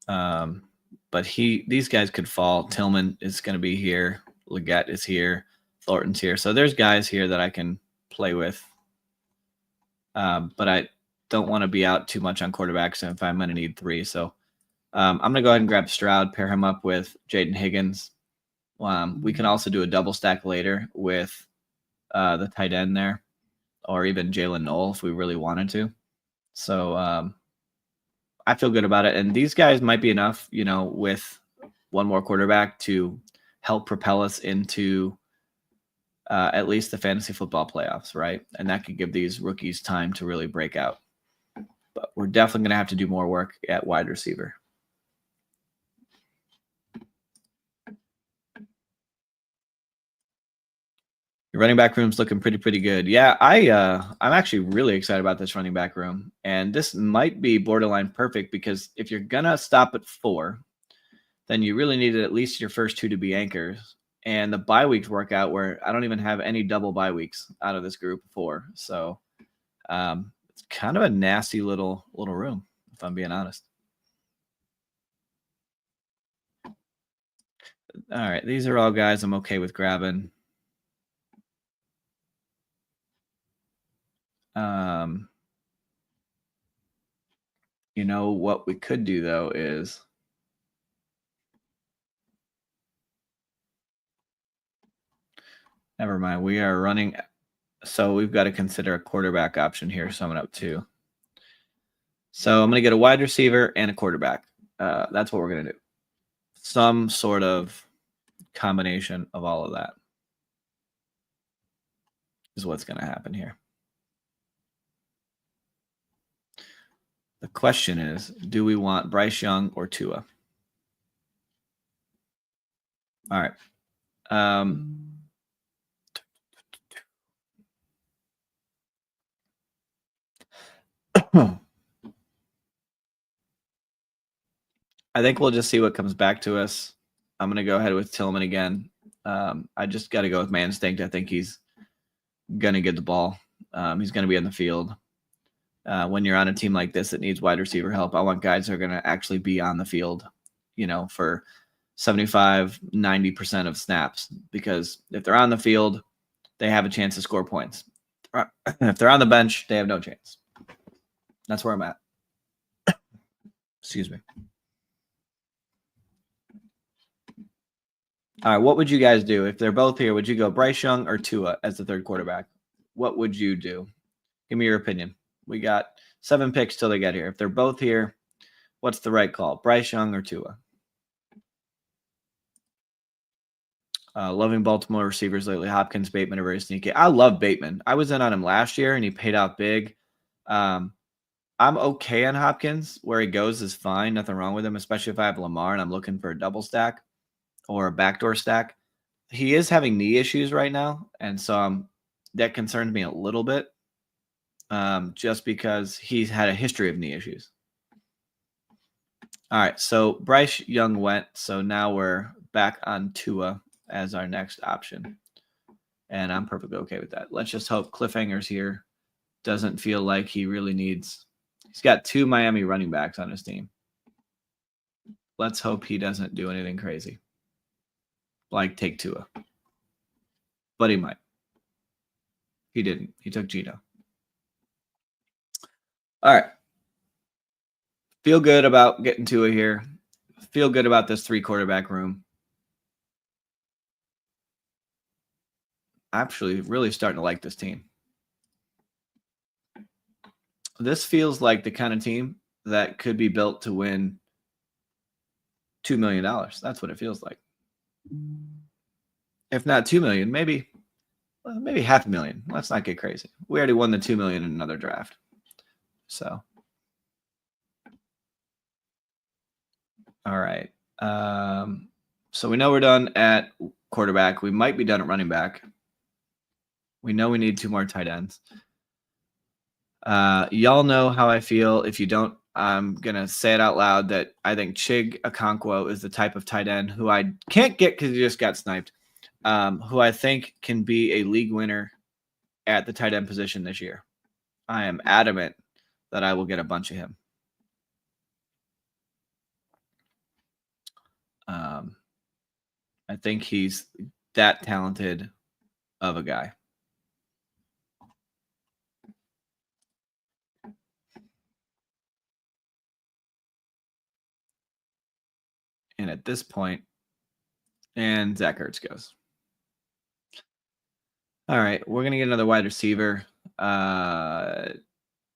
Speaker 1: But these guys could fall. Tillman is going to be here. Leggett is here. Thornton's here. So there's guys here that I can play with. But I don't want to be out too much on quarterbacks if I'm going to need 3. So I'm going to go ahead and grab Stroud, pair him up with Jaden Higgins. We can also do a double stack later with the tight end there, or even Jalen Noel if we really wanted to. So I feel good about it. And these guys might be enough, with one more quarterback to help propel us into at least the fantasy football playoffs, right? And that could give these rookies time to really break out. But we're definitely going to have to do more work at wide receiver. Your running back room's looking pretty good. Yeah, I'm actually really excited about this running back room. And this might be borderline perfect because if you're going to stop at 4, then you really needed at least your first two to be anchors. And the bye weeks work out where I don't even have any double bye weeks out of this group of 4. So it's kind of a nasty little room, if I'm being honest. All right, these are all guys I'm okay with grabbing. You know what we could do though is never mind. We are running, so we've got to consider a quarterback option here. So I'm up 2. So I'm going to get a wide receiver and a quarterback. That's what we're going to do. Some sort of combination of all of that is what's going to happen here. The question is, do we want Bryce Young or Tua? All right. I think we'll just see what comes back to us. I'm going to go ahead with Tillman again. I just got to go with my instinct. I think he's going to get the ball. He's going to be in the field. When you're on a team like this that needs wide receiver help, I want guys that are going to actually be on the field, for 75, 90% of snaps, because if they're on the field, they have a chance to score points. If they're on the bench, they have no chance. That's where I'm at. Excuse me. All right, what would you guys do if they're both here? Would you go Bryce Young or Tua as the third quarterback? What would you do? Give me your opinion. We got 7 picks till they get here. If they're both here, what's the right call? Bryce Young or Tua? Loving Baltimore receivers lately. Hopkins, Bateman are very sneaky. I love Bateman. I was in on him last year, and he paid out big. I'm okay on Hopkins. Where he goes is fine. Nothing wrong with him, especially if I have Lamar and I'm looking for a double stack or a backdoor stack. He is having knee issues right now, and so that concerns me a little bit, just because he's had a history of knee issues. All right, so Bryce Young went, so now we're back on Tua as our next option, and I'm perfectly okay with that. Let's just hope Cliffhanger's here. Doesn't feel like he really needs – he's got 2 Miami running backs on his team. Let's hope he doesn't do anything crazy, like take Tua. But he might. He didn't. He took Gino. All right. Feel good about getting Tua here. Feel good about this 3-quarterback room. Actually, really starting to like this team. This feels like the kind of team that could be built to win $2 million. That's what it feels like. If not $2 million, maybe $500,000. Let's not get crazy. We already won the $2 million in another draft. So, all right. So we know we're done at quarterback. We might be done at running back. We know we need 2 more tight ends. Y'all know how I feel. If you don't, I'm going to say it out loud that I think Chig Okonkwo is the type of tight end who I can't get because he just got sniped, who I think can be a league winner at the tight end position this year. I am adamant that I will get a bunch of him. I think he's that talented of a guy. And at this point, and Zach Ertz goes. All right, we're going to get another wide receiver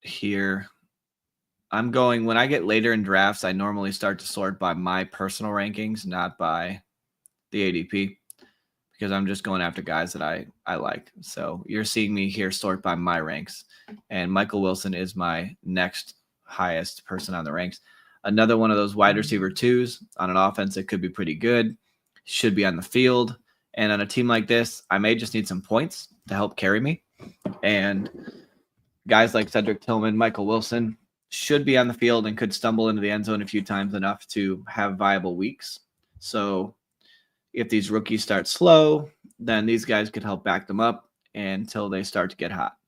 Speaker 1: here. I'm going, when I get later in drafts, I normally start to sort by my personal rankings, not by the ADP, because I'm just going after guys that I like. So you're seeing me here sort by my ranks, and Michael Wilson is my next highest person on the ranks. Another one of those wide receiver 2s on an offense that could be pretty good, should be on the field. And on a team like this, I may just need some points to help carry me. And guys like Cedric Tillman, Michael Wilson should be on the field and could stumble into the end zone a few times enough to have viable weeks. So if these rookies start slow, then these guys could help back them up until they start to get hot.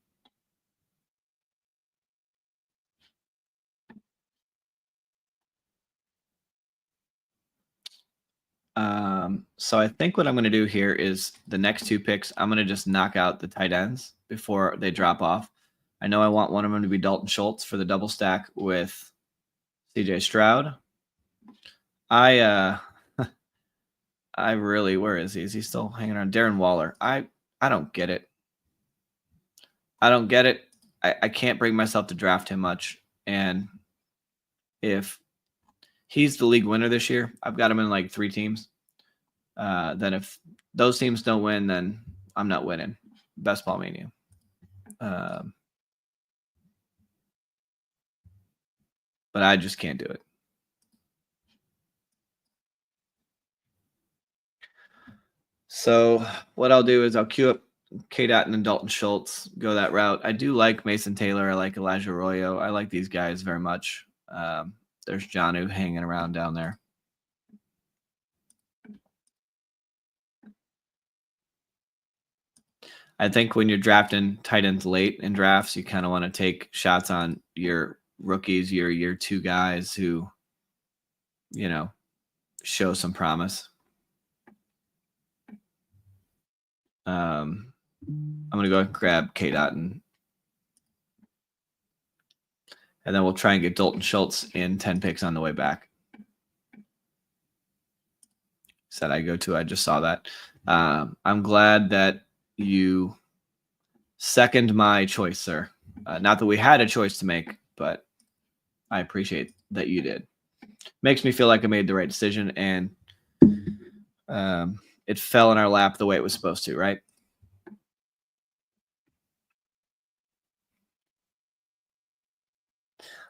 Speaker 1: So I think what I'm going to do here is the next two picks, I'm going to just knock out the tight ends before they drop off. I know I want one of them to be Dalton Schultz for the double stack with CJ Stroud. I really, where is he? Is he still hanging around? Darren Waller. I don't get it. I don't get it. I can't bring myself to draft him much. And if he's the league winner this year, I've got him in like 3 teams. Then if those teams don't win, then I'm not winning. Best ball mania. But I just can't do it. So what I'll do is I'll queue up K-Dot and Dalton Schultz, go that route. I do like Mason Taylor. I like Elijah Arroyo. I like these guys very much. There's Jonnu hanging around down there. I think when you're drafting tight ends late in drafts, you kind of want to take shots on your rookies, your year 2 guys who, you know, show some promise. I'm going to go and grab K-Dot and then we'll try and get Dalton Schultz in 10 picks on the way back. Said I go to, I just saw that. I'm glad that you second my choice, sir. Not that we had a choice to make, but I appreciate that you did. Makes me feel like I made the right decision, and it fell in our lap the way it was supposed to, right?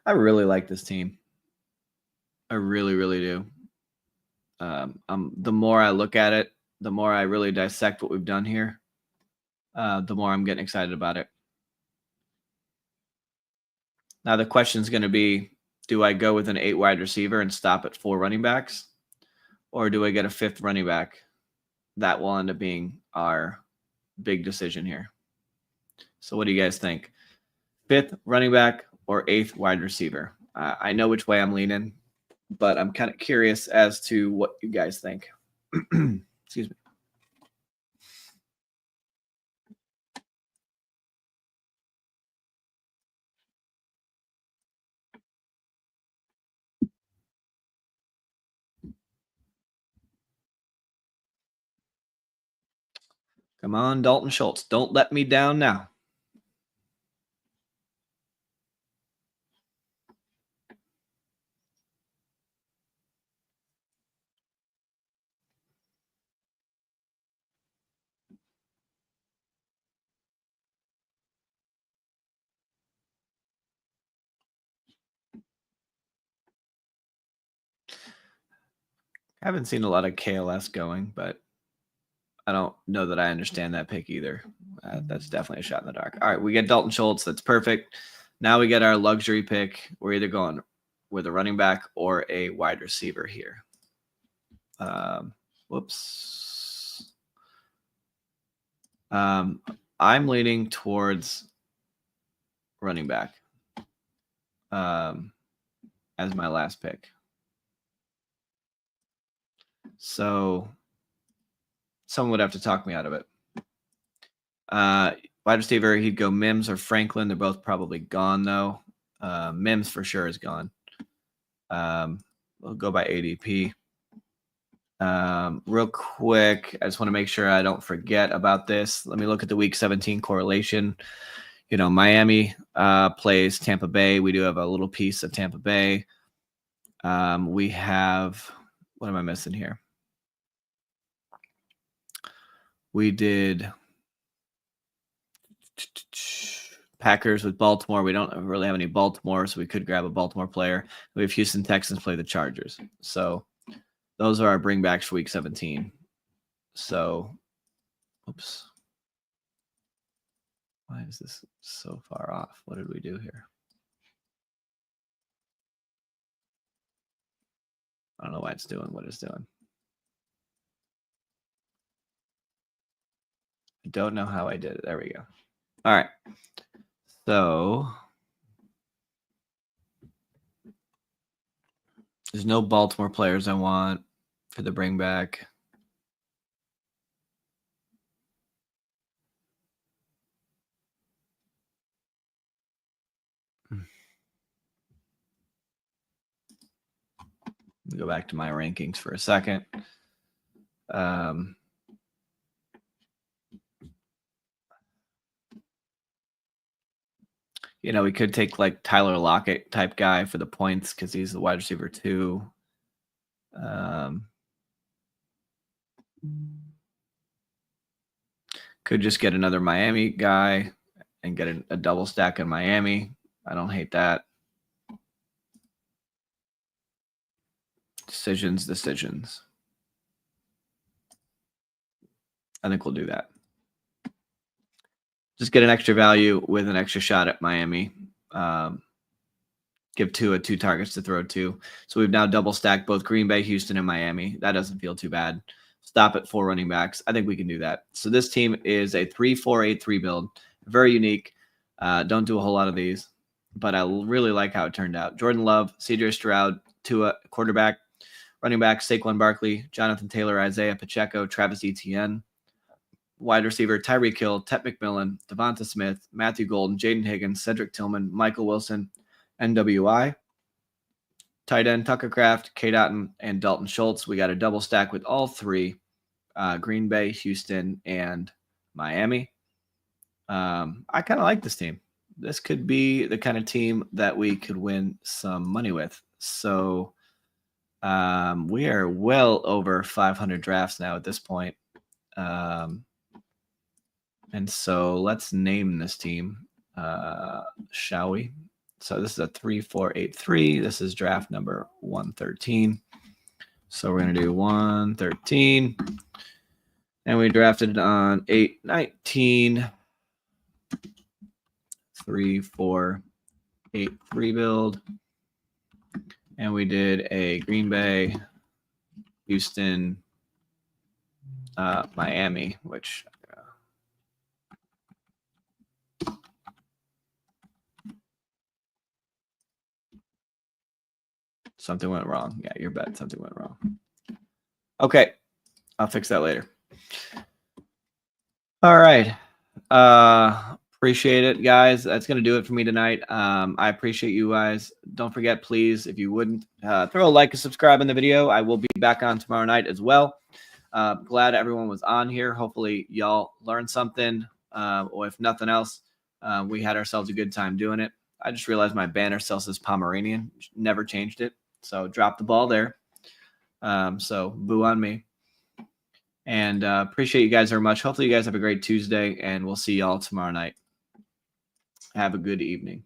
Speaker 1: I really like this team. I really, really do. The more I look at it, the more I really dissect what we've done here, the more I'm getting excited about it. Now the question is going to be, do I go with an 8 wide receiver and stop at 4 running backs? Or do I get a 5th running back? That will end up being our big decision here. So what do you guys think? 5th running back or 8th wide receiver? I know which way I'm leaning, but I'm kind of curious as to what you guys think. Excuse me. Come on, Dalton Schultz. Don't let me down now. I haven't seen a lot of KLS going, but I don't know that I understand that pick either. That's definitely a shot in the dark. All right, we get Dalton Schultz. That's perfect. Now we get our luxury pick. We're either going with a running back or a wide receiver here. Whoops. I'm leaning towards running back as my last pick. So someone would have to talk me out of it. Wide receiver, he'd go Mims or Franklin. They're both probably gone, though. Mims for sure is gone. We'll go by ADP. Real quick, I just want to make sure I don't forget about this. Let me look at the Week 17 correlation. You know, Miami plays Tampa Bay. We do have a little piece of Tampa Bay. We have, what am I missing here? We did Packers with Baltimore. We don't really have any Baltimore, so we could grab a Baltimore player. We have Houston Texans play the Chargers. So those are our bringbacks for Week 17. So, oops. Why is this so far off? What did we do here? I don't know why it's doing what it's doing. Don't know how I did it. There we go. All right. So there's no Baltimore players I want for the bring back. Go back to my rankings for a second. You know, we could take like Tyler Lockett type guy for the points because he's the wide receiver too. Could just get another Miami guy and get a double stack in Miami. I don't hate that. Decisions. I think we'll do that. Just get an extra value with an extra shot at Miami. Give Tua 2 targets to throw to. So we've now double stacked both Green Bay, Houston, and Miami. That doesn't feel too bad. Stop at 4 running backs. I think we can do that. So this team is a 3-4-8-3 build. Very unique. Don't do a whole lot of these, but I really like how it turned out. Jordan Love, CJ Stroud, Tua, quarterback, running back, Saquon Barkley, Jonathan Taylor, Isaiah Pacheco, Travis Etienne, wide receiver, Tyreek Hill, Tet McMillan, Devonta Smith, Matthew Golden, Jaden Higgins, Cedric Tillman, Michael Wilson, NWI. Tight end, Tucker Kraft, K. Dotton, and Dalton Schultz. We got a double stack with all three, Green Bay, Houston, and Miami. I kind of like this team. This could be the kind of team that we could win some money with. So we are well over 500 drafts now at this point. And so let's name this team, shall we? So this is a 3-4-8-3. This is draft number 113. So we're going to do 113. And we drafted on 8-19. 3-4-8-3 build. And we did a Green Bay, Houston, Miami, which something went wrong. Yeah, your bet. Something went wrong. Okay. I'll fix that later. All right. Appreciate it, guys. That's going to do it for me tonight. I appreciate you guys. Don't forget, please, if you wouldn't, throw a like and subscribe in the video. I will be back on tomorrow night as well. Glad everyone was on here. Hopefully y'all learned something. Or if nothing else, we had ourselves a good time doing it. I just realized my banner still says Pomeranian. Never changed it. So drop the ball there. So boo on me. And appreciate you guys very much. Hopefully you guys have a great Tuesday, and we'll see y'all tomorrow night. Have a good evening.